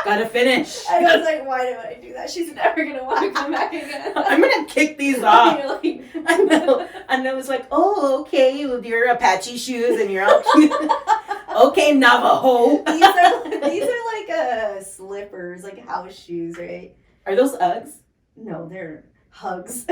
Speaker 2: Gotta finish.
Speaker 1: I was like, why did I do that? She's never gonna want to come back again.
Speaker 2: I'm gonna kick these off.
Speaker 1: Like,
Speaker 2: I know. And I was like, oh, okay, with your Apache shoes and you're all cute. Okay, Navajo.
Speaker 1: These are like slippers, like house shoes, right?
Speaker 2: Are those Uggs?
Speaker 1: No, they're hugs.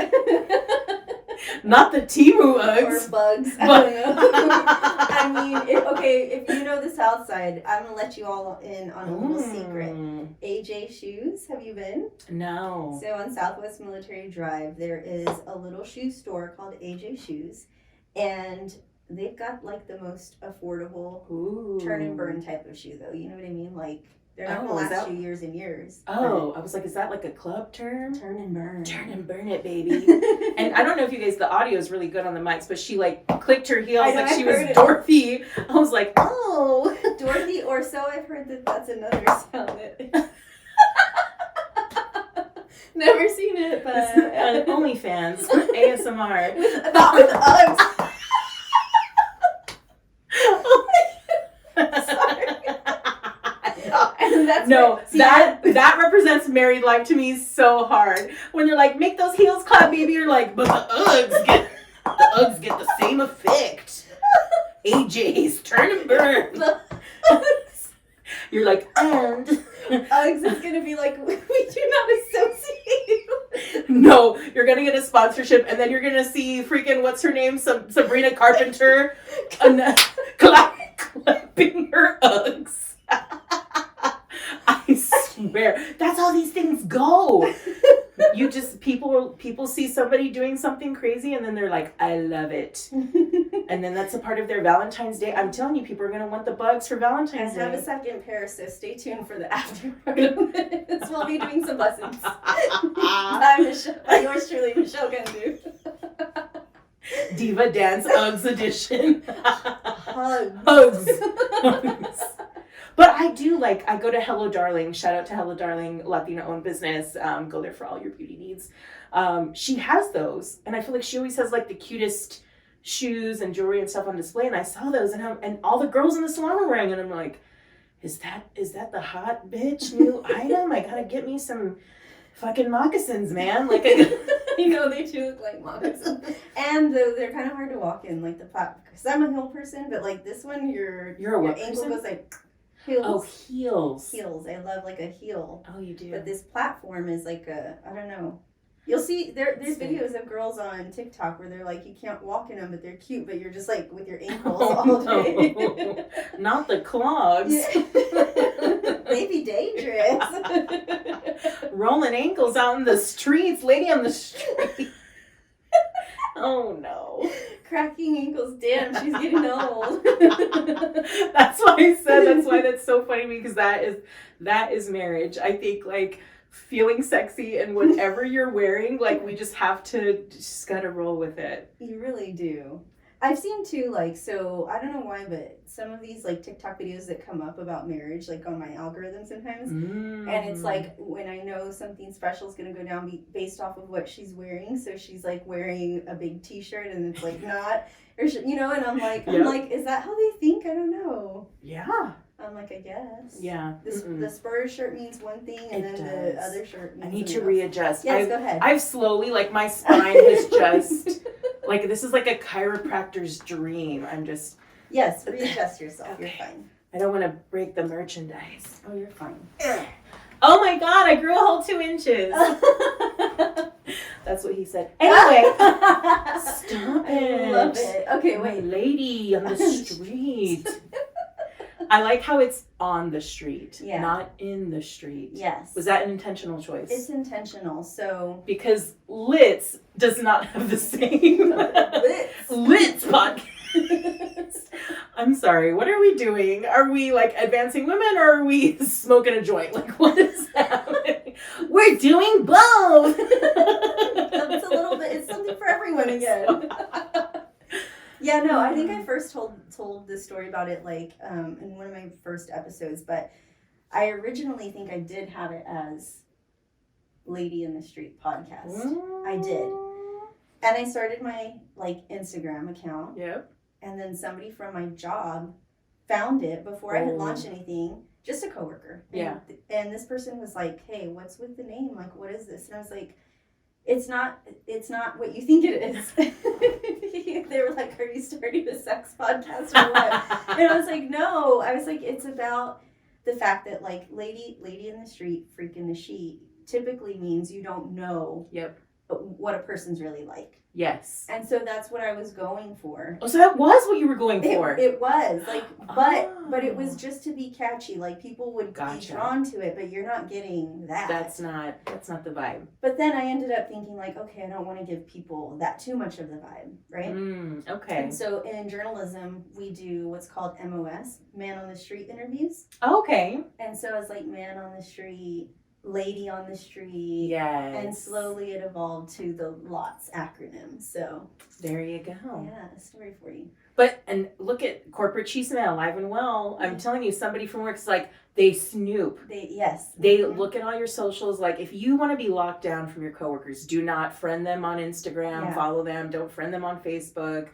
Speaker 2: Not the Temu Uggs.
Speaker 1: Or bugs. I don't know. I mean, if you know the South Side, I'm going to let you all in on a little secret. AJ Shoes, have you been?
Speaker 2: No.
Speaker 1: So on Southwest Military Drive, there is a little shoe store called AJ Shoes. And they've got like the most affordable turn and burn type of shoe, though. You know what I mean? Like, they're not going to last you years and years.
Speaker 2: Oh, I was like, is that like a club term?
Speaker 1: Turn and burn.
Speaker 2: Turn and burn it, baby. And I don't know if you guys, the audio is really good on the mics, but she like clicked her heels like she was Dorothy. I was like, oh.
Speaker 1: Dorothy, or so I've heard that's another sound. Never seen it, but.
Speaker 2: OnlyFans, ASMR.
Speaker 1: Not with Uggs. Sorry.
Speaker 2: That represents married life to me so hard. When they're like, make those heels clap, baby, you're like, but the Uggs get the same effect. AJ's turn and burn.
Speaker 1: The Uggs.
Speaker 2: You're like, and
Speaker 1: Uggs is gonna be like, we do not associate you.
Speaker 2: No, you're gonna get a sponsorship, and then you're gonna see freaking what's her name, Sabrina Carpenter, clapping her Uggs. I swear, that's how these things go. You just people see somebody doing something crazy, and then they're like, I love it. And then that's a part of their Valentine's Day. I'm telling you, people are going to want the bugs for Valentine's
Speaker 1: I
Speaker 2: Day.
Speaker 1: have a second pair, so stay tuned for the after part of this. We'll be doing some lessons. I'm Michelle, yours truly, Michelle Cantu.
Speaker 2: Diva Dance Uggs edition.
Speaker 1: Hugs.
Speaker 2: Hugs. But I do I go to Hello Darling. Shout out to Hello Darling, Latina-owned business. Go there for all your beauty needs. She has those, and I feel like she always has the cutest shoes and jewelry and stuff on display. And I saw those, and all the girls in the salon were wearing it. And I'm like, is that the hot bitch new item? I gotta get me some fucking moccasins, man.
Speaker 1: You know, they do look like moccasins. And they're kind of hard to walk in, the platform. Because I'm a heel person, but this one, your ankle
Speaker 2: person?
Speaker 1: goes heels.
Speaker 2: Oh, heels.
Speaker 1: Heels. I love a heel.
Speaker 2: Oh, you do.
Speaker 1: But this platform is I don't know. You'll see there's videos of girls on TikTok where they're you can't walk in them, but they're cute, but you're just with your ankles all day.
Speaker 2: No. Not the clogs.
Speaker 1: They be dangerous.
Speaker 2: Rolling ankles out in the streets, lady on the street. Oh no.
Speaker 1: Cracking ankles, damn, she's getting old.
Speaker 2: That's why I said that's so funny because that is marriage. I think feeling sexy and whatever you're wearing, we just gotta roll with it.
Speaker 1: You really do. I've seen too, so I don't know why, but some of these TikTok videos that come up about marriage, on my algorithm sometimes, and it's when I know something special is gonna go down based off of what she's wearing. So she's wearing a big T-shirt, and it's not, or and I'm
Speaker 2: Yep.
Speaker 1: is that how they think? I don't know.
Speaker 2: Yeah.
Speaker 1: I'm I guess.
Speaker 2: Yeah.
Speaker 1: The Spurs shirt means one thing, and then the other shirt means
Speaker 2: I need to
Speaker 1: something
Speaker 2: readjust.
Speaker 1: Yes, go ahead.
Speaker 2: I've slowly, my spine has just, this is a chiropractor's dream. I'm just...
Speaker 1: Yes, readjust yourself. Okay. You're fine.
Speaker 2: I don't want to break the merchandise.
Speaker 1: Oh, you're fine.
Speaker 2: Oh my God, I grew a whole 2 inches. That's what he said. Anyway, stop it.
Speaker 1: I love it. Okay, wait.
Speaker 2: Lady on the street. I like how it's on the street, not in the street.
Speaker 1: Yes.
Speaker 2: Was that an intentional choice?
Speaker 1: It's intentional, so...
Speaker 2: Because Litz does not have the same... Litz podcast. I'm sorry, what are we doing? Are we, advancing women, or are we smoking a joint? What is happening? We're doing both!
Speaker 1: It's a little bit... It's something for everyone again. Yeah, no, I think I first told this story about it in one of my first episodes, but I originally think I did have it as Lady in the Street podcast. I did. And I started my Instagram account.
Speaker 2: Yep.
Speaker 1: And then somebody from my job found it before I had launched anything, just a coworker. And this person was like, "Hey, what's with the name? What is this?" And I was like, It's not what you think it is. They were like, "Are you starting a sex podcast or what?" And I was like, "No." I was like, it's about the fact that lady in the street, freak in the sheet typically means you don't know what a person's really like.
Speaker 2: Yes.
Speaker 1: And so that's what I was going for.
Speaker 2: Oh, so that was what you were going for.
Speaker 1: It was but it was just to be catchy. People would be drawn to it, but you're not getting that.
Speaker 2: That's not the vibe.
Speaker 1: But then I ended up thinking okay, I don't want to give people that too much of the vibe, right?
Speaker 2: Okay.
Speaker 1: And so in journalism, we do what's called MOS, man on the street interviews.
Speaker 2: Okay.
Speaker 1: And so it's man on the street, lady on the street.
Speaker 2: Yes.
Speaker 1: And slowly it evolved to the LOTS acronym. So
Speaker 2: there you go.
Speaker 1: Yeah, a story for you.
Speaker 2: And look at corporate chisme, alive and well. I'm telling you, somebody from work is they snoop. They look at all your socials. If you want to be locked down from your coworkers, do not friend them on Instagram, follow them, don't friend them on Facebook.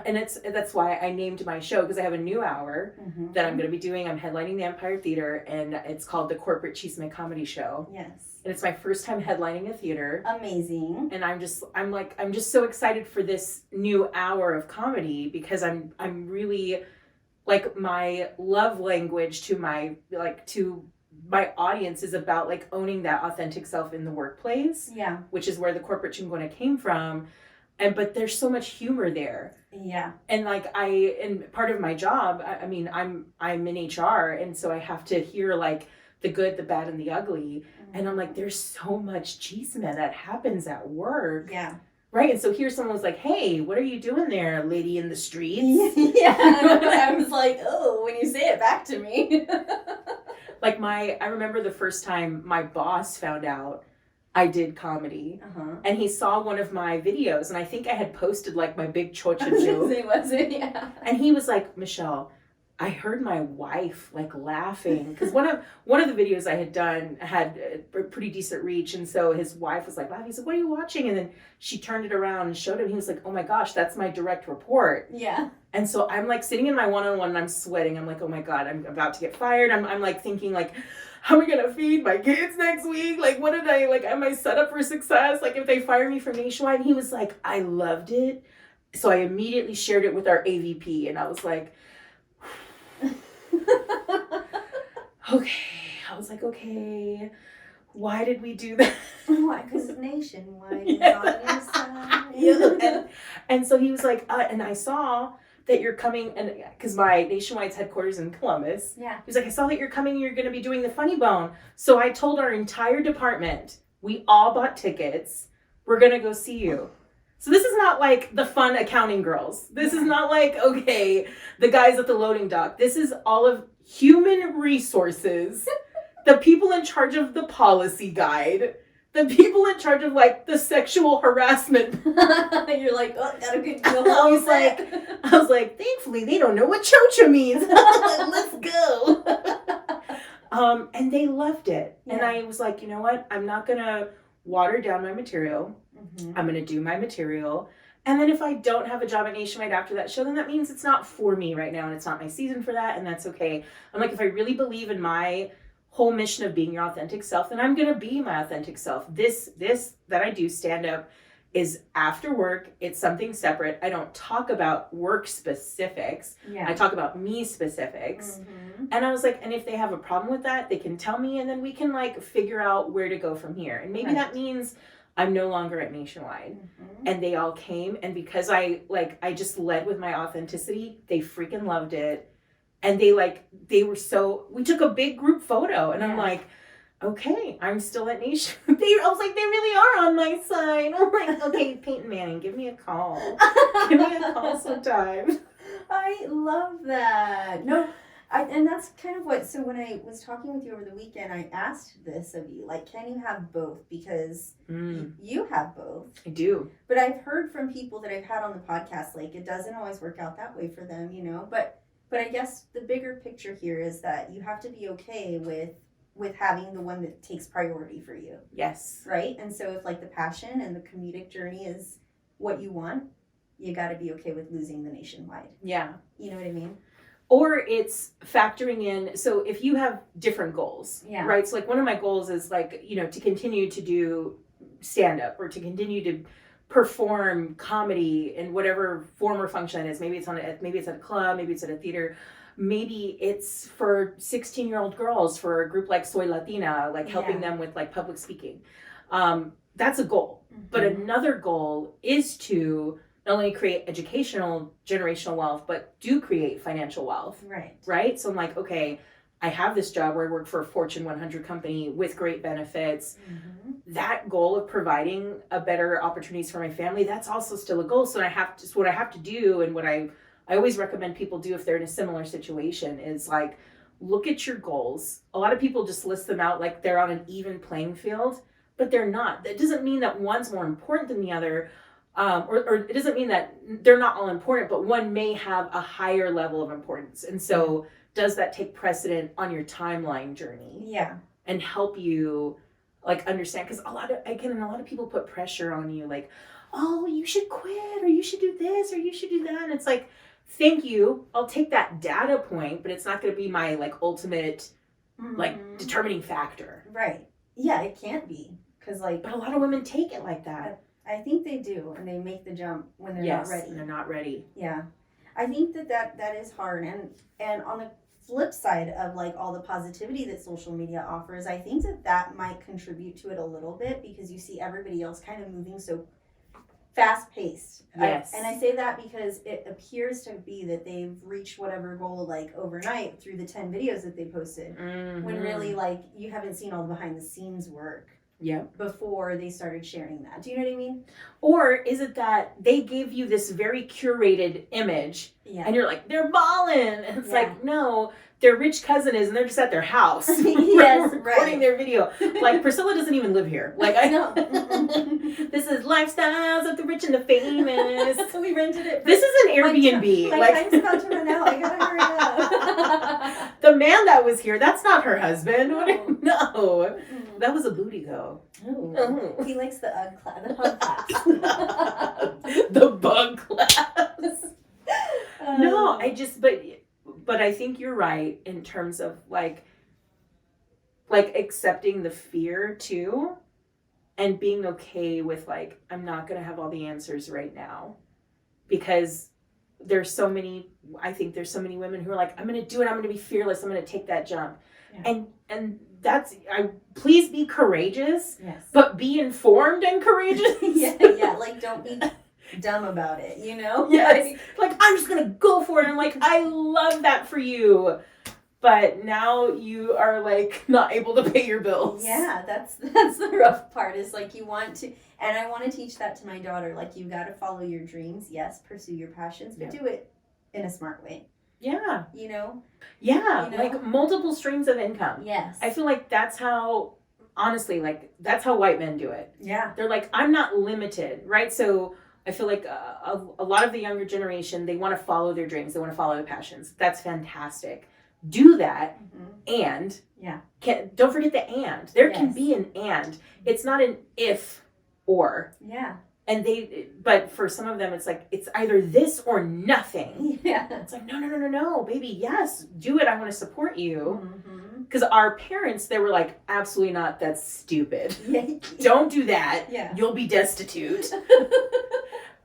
Speaker 2: And that's why I named my show, because I have a new hour that I'm going to be doing. I'm headlining the Empire Theater, and it's called the Corporate Chisme Comedy Show.
Speaker 1: Yes.
Speaker 2: And it's my first time headlining a theater.
Speaker 1: Amazing.
Speaker 2: And I'm just so excited for this new hour of comedy, because I'm really my love language to my audience is about owning that authentic self in the workplace. Yeah. Which is where the corporate chingona came from. But there's so much humor there. Yeah. And and part of my job, I'm in HR, and so I have to hear the good, the bad, and the ugly. And I'm there's so much chisme that happens at work. Yeah. Right. And so here someone was like, hey, what are you doing there, lady in the streets?
Speaker 1: Yeah. I was like, oh, when you say it back to me.
Speaker 2: Like I remember the first time my boss found out I did comedy, and he saw one of my videos, and I think I had posted like my big chocha joke.
Speaker 1: Was it? Yeah.
Speaker 2: And he was like, Michelle, I heard my wife like laughing because one of the videos I had done had a pretty decent reach, and so his wife was like laughing. He's like, "What are you watching?" And then she turned it around and showed him. He was like, "Oh my gosh, that's my direct report."
Speaker 1: Yeah.
Speaker 2: And so I'm like sitting in my one-on-one and I'm sweating. I'm like, "Oh my god, I'm about to get fired." I'm like thinking like, how am I gonna feed my kids next week? Like, what did I like? Am I set up for success? Like, if they fire me from Nationwide? And he was like, I loved it. So I immediately shared it with our AVP, and I was like, okay. I was like, okay, why did we do that?
Speaker 1: Why? Because Nationwide is on your side.
Speaker 2: Yeah. And so he was like, and I saw that you're coming, and because my Nationwide's headquarters in Columbus.
Speaker 1: Yeah.
Speaker 2: He was like, I saw that you're coming, you're going to be doing the Funny Bone. So I told our entire department, we all bought tickets, we're going to go see you. So this is not like the fun accounting girls. This is not like, okay, the guys at the loading dock. This is all of human resources, the people in charge of the policy guide, the people in charge of like the sexual harassment.
Speaker 1: You're like, oh, got a good deal.
Speaker 2: I was like, thankfully they don't know what chocha means. Let's go. And they loved it. Yeah. And I was like, you know what? I'm not gonna water down my material. I'm going to do my material. And then if I don't have a job at Nationwide after that show, then that means it's not for me right now and it's not my season for that, and that's okay. I'm like, if I really believe in my whole mission of being your authentic self, then I'm going to be my authentic self. This that I do, stand up, is after work. It's something separate. I don't talk about work specifics. Yeah. I talk about me specifics. And I was like, and if they have a problem with that, they can tell me, and then we can like figure out where to go from here. And maybe that means I'm no longer at Nationwide. And they all came, and because I just led with my authenticity, they freaking loved it. And we took a big group photo, and I'm like, okay, I'm still at Nation. I was like, they really are on my side. I'm like, okay, Peyton Manning, give me a call. Give me a call sometime.
Speaker 1: I love that. No, and that's kind of what, so when I was talking with you over the weekend, I asked this of you, like, can you have both? Because you have both.
Speaker 2: I do.
Speaker 1: But I've heard from people that I've had on the podcast, like, it doesn't always work out that way for them, you know? But I guess the bigger picture here is that you have to be okay with having the one that takes priority for you.
Speaker 2: Yes.
Speaker 1: Right? And so if, like, the passion and the comedic journey is what you want, you got to be okay with losing the Nationwide.
Speaker 2: Yeah.
Speaker 1: You know what I mean?
Speaker 2: Or it's factoring in, so if you have different goals, right? So like one of my goals is like, you know, to continue to do stand-up or to continue to perform comedy in whatever form or function it is. Maybe it's at a club, maybe it's at a theater, maybe it's for 16-year-old girls for a group like Soy Latina, like helping them with like public speaking. That's a goal. But another goal is to not only create educational generational wealth, but do create financial wealth. Right? So I'm like, okay, I have this job where I work for a Fortune 100 company with great benefits. That goal of providing a better opportunities for my family, that's also still a goal. So what I have to do, and what I always recommend people do if they're in a similar situation, is like, look at your goals. A lot of people just list them out like they're on an even playing field, but they're not. That doesn't mean that one's more important than the other. Or it doesn't mean that they're not all important, but one may have a higher level of importance. And so does that take precedent on your timeline journey? Yeah. And help you like understand, because a lot of people put pressure on you, like, oh, you should quit, or you should do this, or you should do that. And it's like, thank you. I'll take that data point, but it's not going to be my like ultimate like determining factor. Right. Yeah, it can't be. But a lot of women take it like that. I think they do, and they make the jump when they're not ready. They're not ready. Yeah. I think that is hard. And on the flip side of like all the positivity that social media offers, I think that might contribute to it a little bit, because you see everybody else kind of moving so fast paced. Yes. And I say that because it appears to be that they've reached whatever goal like overnight through the 10 videos that they posted, when really like you haven't seen all the behind the scenes work
Speaker 1: before they started sharing that. Do you know what I mean?
Speaker 2: Or is it that they gave you this very curated image and you're like, they're balling. And it's like, no, their rich cousin is and they're just at their house.
Speaker 1: Yes,
Speaker 2: recording their video. Like, Priscilla doesn't even live here. Like, I know. This is Lifestyles of the Rich and the Famous.
Speaker 1: We rented it.
Speaker 2: This is an Airbnb.
Speaker 1: My time's about to run out. I gotta hurry up.
Speaker 2: The man that was here, that's not her husband. No.
Speaker 1: Mm.
Speaker 2: That was a booty go.
Speaker 1: Oh. He likes the hug class.
Speaker 2: The bug class. No, but I think you're right in terms of like accepting the fear too and being okay with like, I'm not going to have all the answers right now, because there's so many women who are like, I'm going to do it. I'm going to be fearless. I'm going to take that jump. Yeah. And that's, please be courageous, but be informed and courageous.
Speaker 1: Yeah. Like, don't be dumb about it, you know?
Speaker 2: Yes. Like, I'm just gonna go for it. I'm like, I love that for you. But now you are like not able to pay your bills.
Speaker 1: Yeah, that's the rough part, is like you want to, and I want to teach that to my daughter. Like, you got to follow your dreams. Yes, pursue your passions, but do it in a smart way.
Speaker 2: Yeah.
Speaker 1: You know?
Speaker 2: Yeah, like multiple streams of income.
Speaker 1: Yes.
Speaker 2: I feel like that's how, honestly, like that's how white men do it.
Speaker 1: Yeah.
Speaker 2: They're like, I'm not limited, right? So I feel like a lot of the younger generation, they want to follow their dreams. They want to follow their passions. That's fantastic. Do that. And don't forget the and. There can be an and. It's not an if or.
Speaker 1: Yeah.
Speaker 2: And but for some of them, it's like, it's either this or nothing.
Speaker 1: Yeah.
Speaker 2: It's like, no, baby. Yes, do it. I want to support you. Because our parents, they were like, absolutely not. That's stupid. Don't do that.
Speaker 1: Yeah.
Speaker 2: You'll be destitute.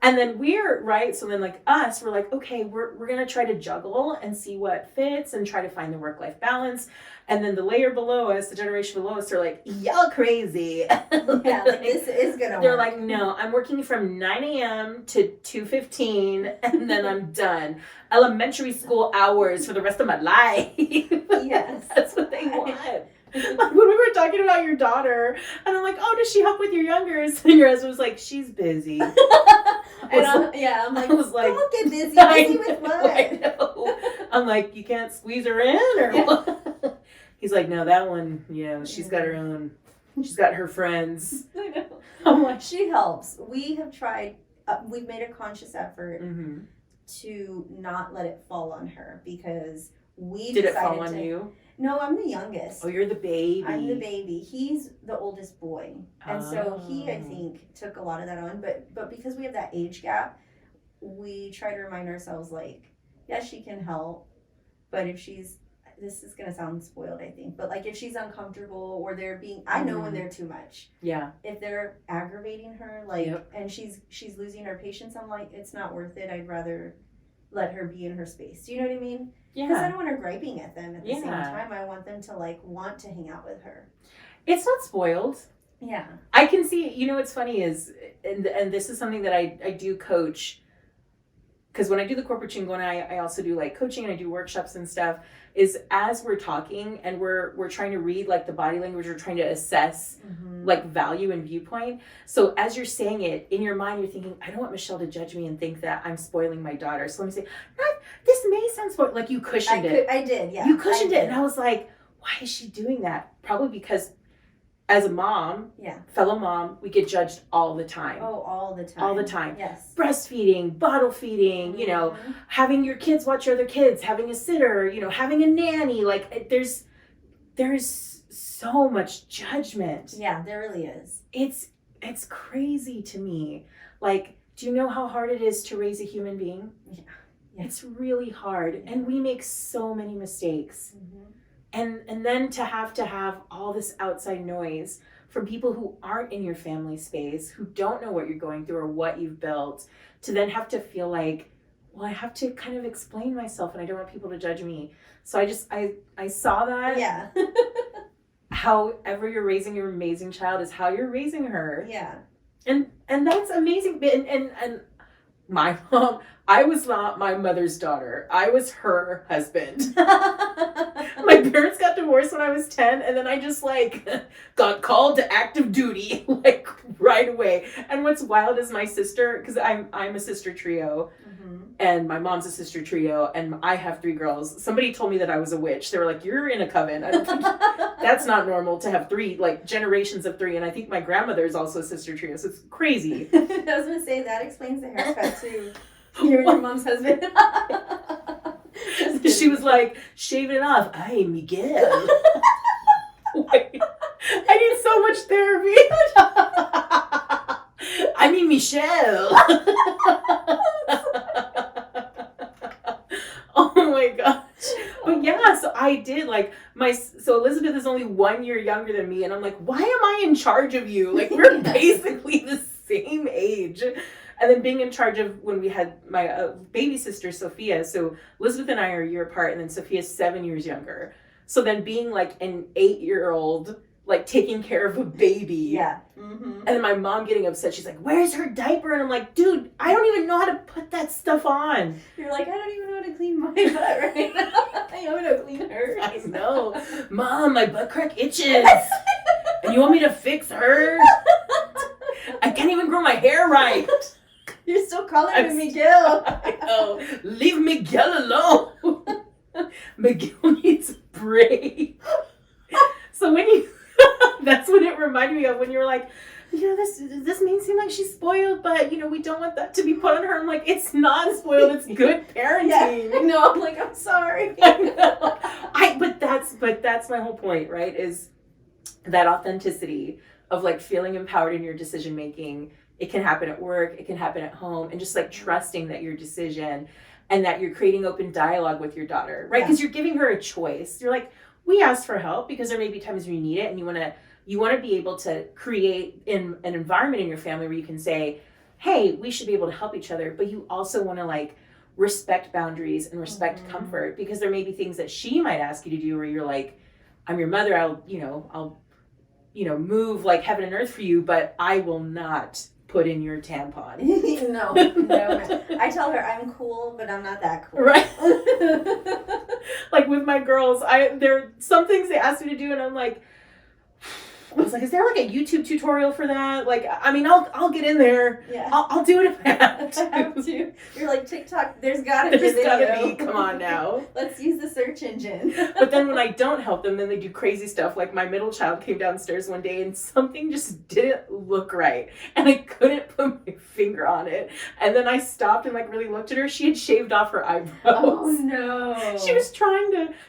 Speaker 2: And then we're, right, so then like us, we're like, okay, we're going to try to juggle and see what fits and try to find the work-life balance. And then the layer below us, the generation below us, are like, y'all crazy.
Speaker 1: Like, this is going to work.
Speaker 2: They're like, no, I'm working from 9 a.m. to 2:15 and then I'm done. Elementary school hours for the rest of my life.
Speaker 1: Yes.
Speaker 2: That's what they want. Like when we were talking about your daughter, and I'm like, oh, does she help with your youngers? And your husband was like, she's busy.
Speaker 1: I'm like,
Speaker 2: I was like,
Speaker 1: don't get busy. Busy with what?
Speaker 2: I know. I'm like, you can't squeeze her in, or what? He's like, no, that one, she's got her own. She's got her friends.
Speaker 1: I know.
Speaker 2: I'm like,
Speaker 1: she helps. We have tried. We've made a conscious effort to not let it fall on her, because we
Speaker 2: did it fall on you?
Speaker 1: No, I'm the youngest.
Speaker 2: Oh, you're the baby.
Speaker 1: I'm the baby. He's the oldest boy. And so he, I think, took a lot of that on. But because we have that age gap, we try to remind ourselves, like, yes, she can help. But if this is going to sound spoiled, I think. But, like, if she's uncomfortable or they're being, I know when they're too much.
Speaker 2: Yeah.
Speaker 1: If they're aggravating her, like, and she's losing her patience, I'm like, it's not worth it. I'd rather let her be in her space. Do you know what I mean?
Speaker 2: Yeah.
Speaker 1: Because I don't want her griping at them at the same time. I want them to, like, want to hang out with her.
Speaker 2: It's not spoiled.
Speaker 1: Yeah.
Speaker 2: I can see, what's funny is, and this is something that I do coach, because when I do the corporate chingo, and I also do, like, coaching and I do workshops and stuff, is as we're talking and we're trying to read, like, the body language, we're trying to assess, like, value and viewpoint. So as you're saying it, in your mind, you're thinking, I don't want Michelle to judge me and think that I'm spoiling my daughter. So let me say, this may sound spoiled. Like, you cushioned it.
Speaker 1: I did, yeah.
Speaker 2: You cushioned it. And I was like, why is she doing that? Probably because as a mom, fellow mom, we get judged all the time.
Speaker 1: Oh, all the time.
Speaker 2: All the time.
Speaker 1: Yes.
Speaker 2: Breastfeeding, bottle feeding, having your kids watch other kids, having a sitter, having a nanny. Like, there's so much judgment.
Speaker 1: Yeah, there really is.
Speaker 2: It's crazy to me. Like, do you know how hard it is to raise a human being?
Speaker 1: Yeah.
Speaker 2: It's really hard. And we make so many mistakes. And then to have all this outside noise from people who aren't in your family space, who don't know what you're going through or what you've built, to then have to feel like, well, I have to kind of explain myself and I don't want people to judge me. So I saw that.
Speaker 1: Yeah.
Speaker 2: However you're raising your amazing child is how you're raising her.
Speaker 1: Yeah.
Speaker 2: And that's amazing. And my mom, I was not my mother's daughter. I was her husband. My parents got divorced when I I was 10, and then I just like got called to active duty like right away. And what's wild is my sister, because I'm a sister trio, and my mom's a sister trio, and I have 3 girls. Somebody told me that I was a witch. They were like, "You're in a coven." I don't think that's not normal to have 3, like generations of 3. And I think my grandmother is also a sister trio, so it's crazy.
Speaker 1: I was gonna say that explains the haircut too. You and your mom's husband.
Speaker 2: She was like, shaving it off. Ay, Miguel. Wait, I need so much therapy. I mean, Michelle. Oh my gosh. But yeah, so I did like so Elizabeth is only 1 year younger than me, and I'm like, why am I in charge of you? Like, we're basically the same age. And then being in charge of when we had my baby sister, Sophia. So Elizabeth and I are a year apart, and then Sophia's 7 years younger. So then being like an 8-year-old, like taking care of a baby.
Speaker 1: Yeah.
Speaker 2: And then my mom getting upset. She's like, "Where's her diaper?" And I'm like, "Dude, I don't even know how to put that stuff on."
Speaker 1: You're like, "I don't even know how to clean my butt right now. I know how to clean hers."
Speaker 2: I know. Mom, my butt crack itches. And you want me to fix her? I can't even grow my hair right.
Speaker 1: You're still calling me Miguel.
Speaker 2: I know. Leave Miguel alone. Miguel needs a break. So when you, that's what it reminded me of when you were like, this may seem like she's spoiled, but we don't want that to be put on her. I'm like, it's not spoiled. It's good parenting.
Speaker 1: Yeah. No, I'm like, I'm sorry.
Speaker 2: I know. But that's my whole point, right? Is that authenticity of like feeling empowered in your decision making. It can happen at work, it can happen at home, and just like trusting that your decision and that you're creating open dialogue with your daughter, right? Because you're giving her a choice. You're like, we asked for help because there may be times when you need it, and you want to be able to create an environment in your family where you can say, hey, we should be able to help each other, but you also want to like respect boundaries and respect comfort, because there may be things that she might ask you to do where you're like, I'm your mother, I'll move like heaven and earth for you, but I will not put in your tampon.
Speaker 1: No. I tell her I'm cool, but I'm not that cool.
Speaker 2: Right. Like with my girls, there are some things they ask me to do, and I was like, is there like a YouTube tutorial for that? Like, I mean, I'll get in there.
Speaker 1: Yeah.
Speaker 2: I'll do it if I have to.
Speaker 1: I have to. You're like, TikTok, there's gotta be
Speaker 2: Come on now.
Speaker 1: Let's use the search engine.
Speaker 2: But then when I don't help them, then they do crazy stuff. Like my middle child came downstairs one day and something just didn't look right. And I couldn't put my finger on it. And then I stopped and like really looked at her. She had shaved off her eyebrows.
Speaker 1: Oh no.
Speaker 2: She was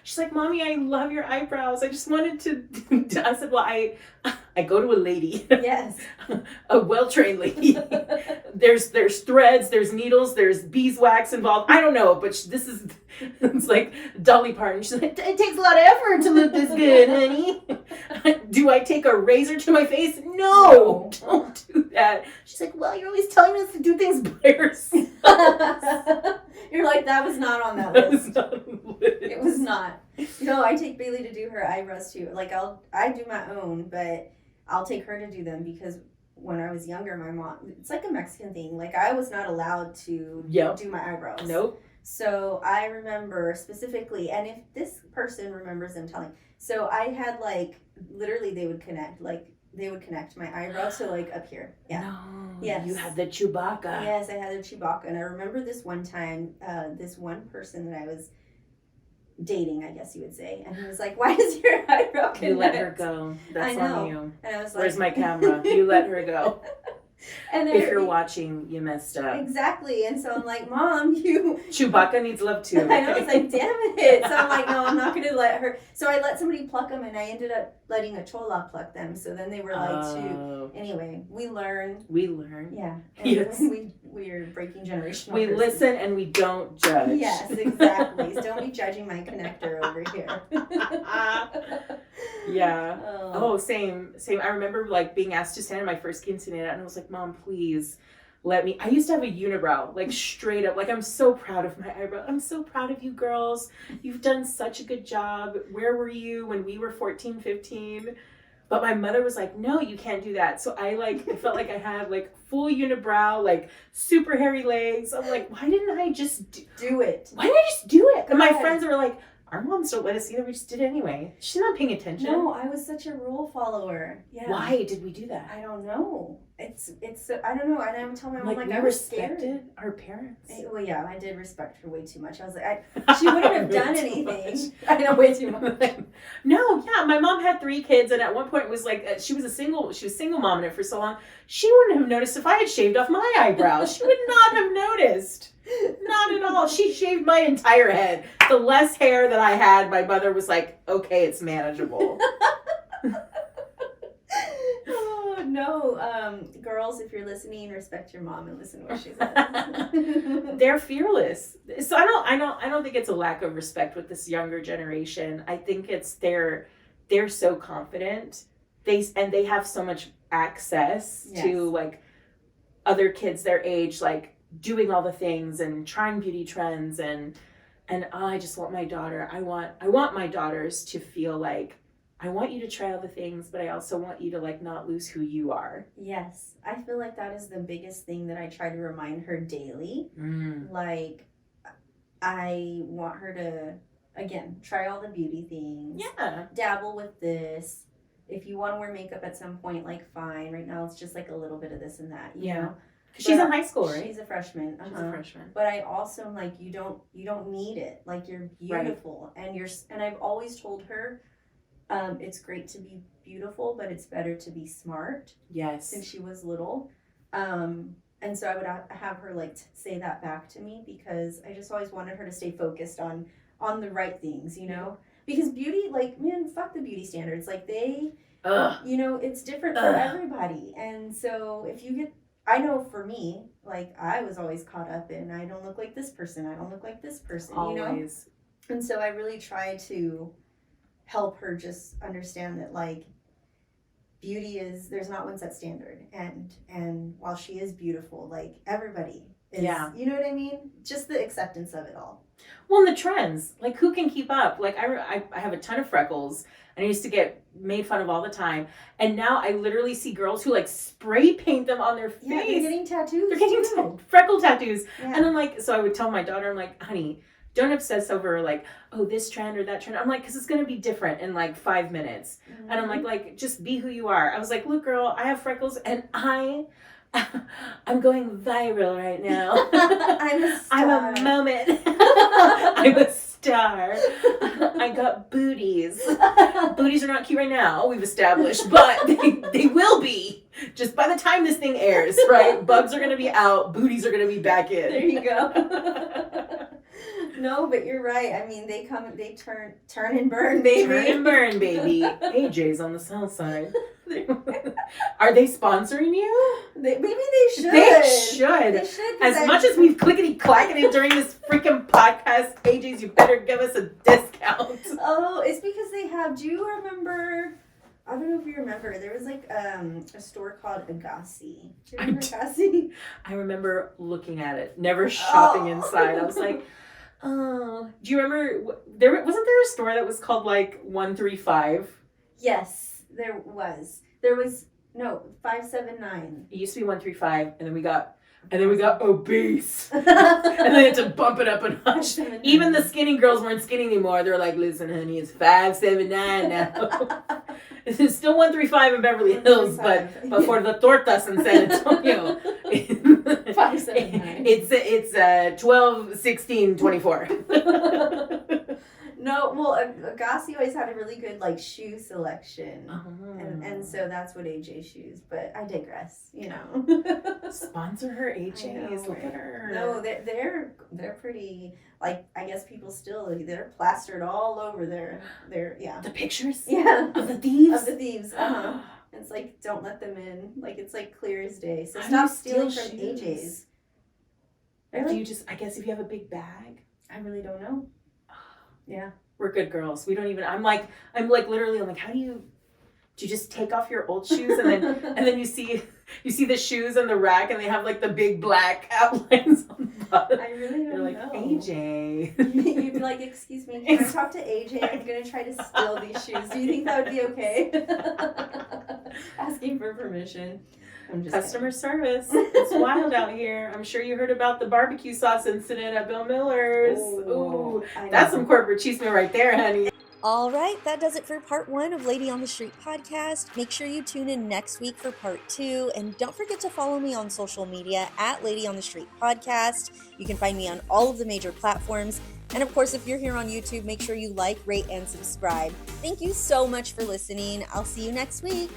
Speaker 2: she's like, Mommy, I love your eyebrows. I just wanted to, I said, well, I go to a lady.
Speaker 1: Yes.
Speaker 2: A well-trained lady. There's threads, there's needles, there's beeswax involved. I don't know, but it's like Dolly Parton. She's like, it takes a lot of effort to look this good, honey. Do I take a razor to my face? No, don't do that. She's like, well, you're always telling us to do things by yourself.
Speaker 1: You're like, that was not on that list. Was not on the list. It was not. I take Bailey to do her eyebrows too. Like I do my own, but I'll take her to do them because when I was younger, my mom, it's like a Mexican thing. Like I was not allowed to do my eyebrows.
Speaker 2: Nope.
Speaker 1: So I remember specifically, and if this person remembers them telling, so I had like, literally they would connect my eyebrow to like up here. Yeah.
Speaker 2: No.
Speaker 1: Yes.
Speaker 2: You had the Chewbacca.
Speaker 1: Yes, I had the Chewbacca. And I remember this one time, this one person that I was dating, I guess you would say, and he was like, why is your eyebrow connect?
Speaker 2: You let her go. That's on you.
Speaker 1: And I was like,
Speaker 2: where's my camera? You let her go.
Speaker 1: And
Speaker 2: if you're watching, you messed up.
Speaker 1: Exactly. And so I'm like, Mom,
Speaker 2: Chewbacca needs love too.
Speaker 1: I know. It's like, damn it. So I'm like, no, I'm not going to let her. So I let somebody pluck them, and I ended up letting a chola pluck them. So then they were like, anyway, we learn.
Speaker 2: Yeah.
Speaker 1: Yes. We're breaking generational.
Speaker 2: We listen and we don't judge.
Speaker 1: Yes, exactly. So don't be judging my connector over here.
Speaker 2: Yeah. Oh, same. I remember like being asked to stand in my first quinceañera, and I was like, Mom, please let me. I used to have a unibrow, like straight up. Like, I'm so proud of my eyebrow. I'm so proud of you girls. You've done such a good job. Where were you when we were 14, 15? But my mother was like, no, you can't do that. So I felt like I had like full unibrow, like super hairy legs. I'm like, why didn't I just
Speaker 1: do it?
Speaker 2: Why didn't I just do it? And my friends were like, Our moms don't let us either. We just did it anyway. She's not paying attention.
Speaker 1: No, I was such a rule follower. Yeah.
Speaker 2: Why did we do that?
Speaker 1: I don't know. It's I don't know. And I would tell my mom
Speaker 2: we
Speaker 1: I was
Speaker 2: respected
Speaker 1: scared.
Speaker 2: our parents.
Speaker 1: Well, yeah, I did respect her way too much. I was like, she wouldn't have done anything.
Speaker 2: I know, way too much. No, yeah, my mom had 3 kids, and at one point it was like she was single mom in it for so long. She wouldn't have noticed if I had shaved off my eyebrows. She would not have noticed. Not at all. She shaved my entire head. The less hair that I had, my mother was like, okay, it's manageable.
Speaker 1: Oh, no. Girls, if you're listening, respect your mom and listen to what she says.
Speaker 2: They're fearless. So I don't think it's a lack of respect with this younger generation. I think it's they're so confident. They have so much access to like other kids their age, like doing all the things and trying beauty trends and I just want my daughter. I want my daughters to feel like I want you to try all the things, but I also want you to like not lose who you are.
Speaker 1: Yes, I feel like that is the biggest thing that I try to remind her daily. Like, I want her to, again, try all the beauty things.
Speaker 2: Yeah.
Speaker 1: Dabble with this. If you want to wear makeup at some point, like, fine. Right now, it's just like a little bit of this and that. You know?
Speaker 2: She's in high school, right?
Speaker 1: She's a freshman.
Speaker 2: She's a freshman.
Speaker 1: But I also like you don't need it. Like, you're beautiful, right. And I've always told her. It's great to be beautiful, but it's better to be smart.
Speaker 2: Yes.
Speaker 1: Since she was little. And so I would have her like say that back to me because I just always wanted her to stay focused on the right things, you know? Because beauty, like, man, fuck the beauty standards. Like you know, it's different for everybody. And so if you get, I know for me, like I was always caught up in, I don't look like this person. I don't look like this person,
Speaker 2: always.
Speaker 1: You know? And so I really try to help her just understand that like beauty is there's not one set standard and while she is beautiful like everybody is, you know what I mean, just the acceptance of it all.
Speaker 2: Well, and the trends, like who can keep up? Like I have a ton of freckles and I used to get made fun of all the time, and now I literally see girls who like spray paint them on their face.
Speaker 1: Yeah, they're getting tattoos.
Speaker 2: They're getting freckle tattoos.
Speaker 1: Yeah.
Speaker 2: And I'm like, so I would tell my daughter, I'm like, honey, don't obsess over like, oh, this trend or that trend. I'm like, because it's going to be different in like 5 minutes. Mm-hmm. And I'm like, just be who you are. I was like, look, girl, I have freckles and I'm going viral right now.
Speaker 1: I'm a star.
Speaker 2: I'm a moment. I'm a star. I got booties. Booties are not cute right now, we've established, but they will be. Just by the time this thing airs, right? Bubs are going to be out. Booties are going to be back in.
Speaker 1: There you go. No, but you're right. I mean, they turn and burn, baby.
Speaker 2: Turn and burn, baby. AJ's on the south side. Are they sponsoring you?
Speaker 1: Maybe they should.
Speaker 2: They should.
Speaker 1: They should.
Speaker 2: As much as we've clickety-clacketed during this freaking podcast, AJ's, you better give us a discount.
Speaker 1: Oh, it's because they have. Do you remember? I don't know if you remember. There was like a store called Agassi. Do you remember Agassi?
Speaker 2: I remember looking at it, never shopping inside. I was like, oh. Do you remember? Wasn't there a store that was called like 135?
Speaker 1: Yes, there was. There was 579.
Speaker 2: It used to be 135, and then we got obese. And then they had to bump it up a notch. Even the skinny girls weren't skinny anymore. They're like, listen, honey, it's 579 now. It's still 135 in Beverly Hills, but for the tortas in San Antonio,
Speaker 1: 579.
Speaker 2: It's 12, 16, 24.
Speaker 1: No, well, Agassi always had a really good like shoe selection, and so that's what AJ shoes. But I digress, you know.
Speaker 2: Sponsor her, AJ's. Look at her.
Speaker 1: No, they're pretty. Like I guess people still they're plastered all over their yeah.
Speaker 2: The pictures.
Speaker 1: Yeah.
Speaker 2: Of the thieves.
Speaker 1: Of the thieves. It's like don't let them in. Like it's like clear as day. So stop stealing from AJ's.
Speaker 2: Do you just? I guess if you have a big bag.
Speaker 1: I really don't know. Yeah.
Speaker 2: We're good girls. We don't even, I'm like literally, I'm like, how do you just take off your old shoes and then you see the shoes in the rack and they have like the big black outlines on the bottom.
Speaker 1: I really don't know.
Speaker 2: You're like, AJ.
Speaker 1: You'd be like, excuse me, can I talk to AJ? I'm going to try to steal these shoes. Do you think that would be okay? Asking for permission. I'm just
Speaker 2: Customer service. It's wild out here. I'm sure you heard about the barbecue sauce incident at Bill Miller's. Ooh, that's some corporate chisme right there, honey.
Speaker 1: All right, that does it for part 1 of Lady on the Street podcast. Make sure you tune in next week for part 2. And don't forget to follow me on social media at Lady on the Street podcast. You can find me on all of the major platforms. And of course, if you're here on YouTube, make sure you like, rate, and subscribe. Thank you so much for listening. I'll see you next week.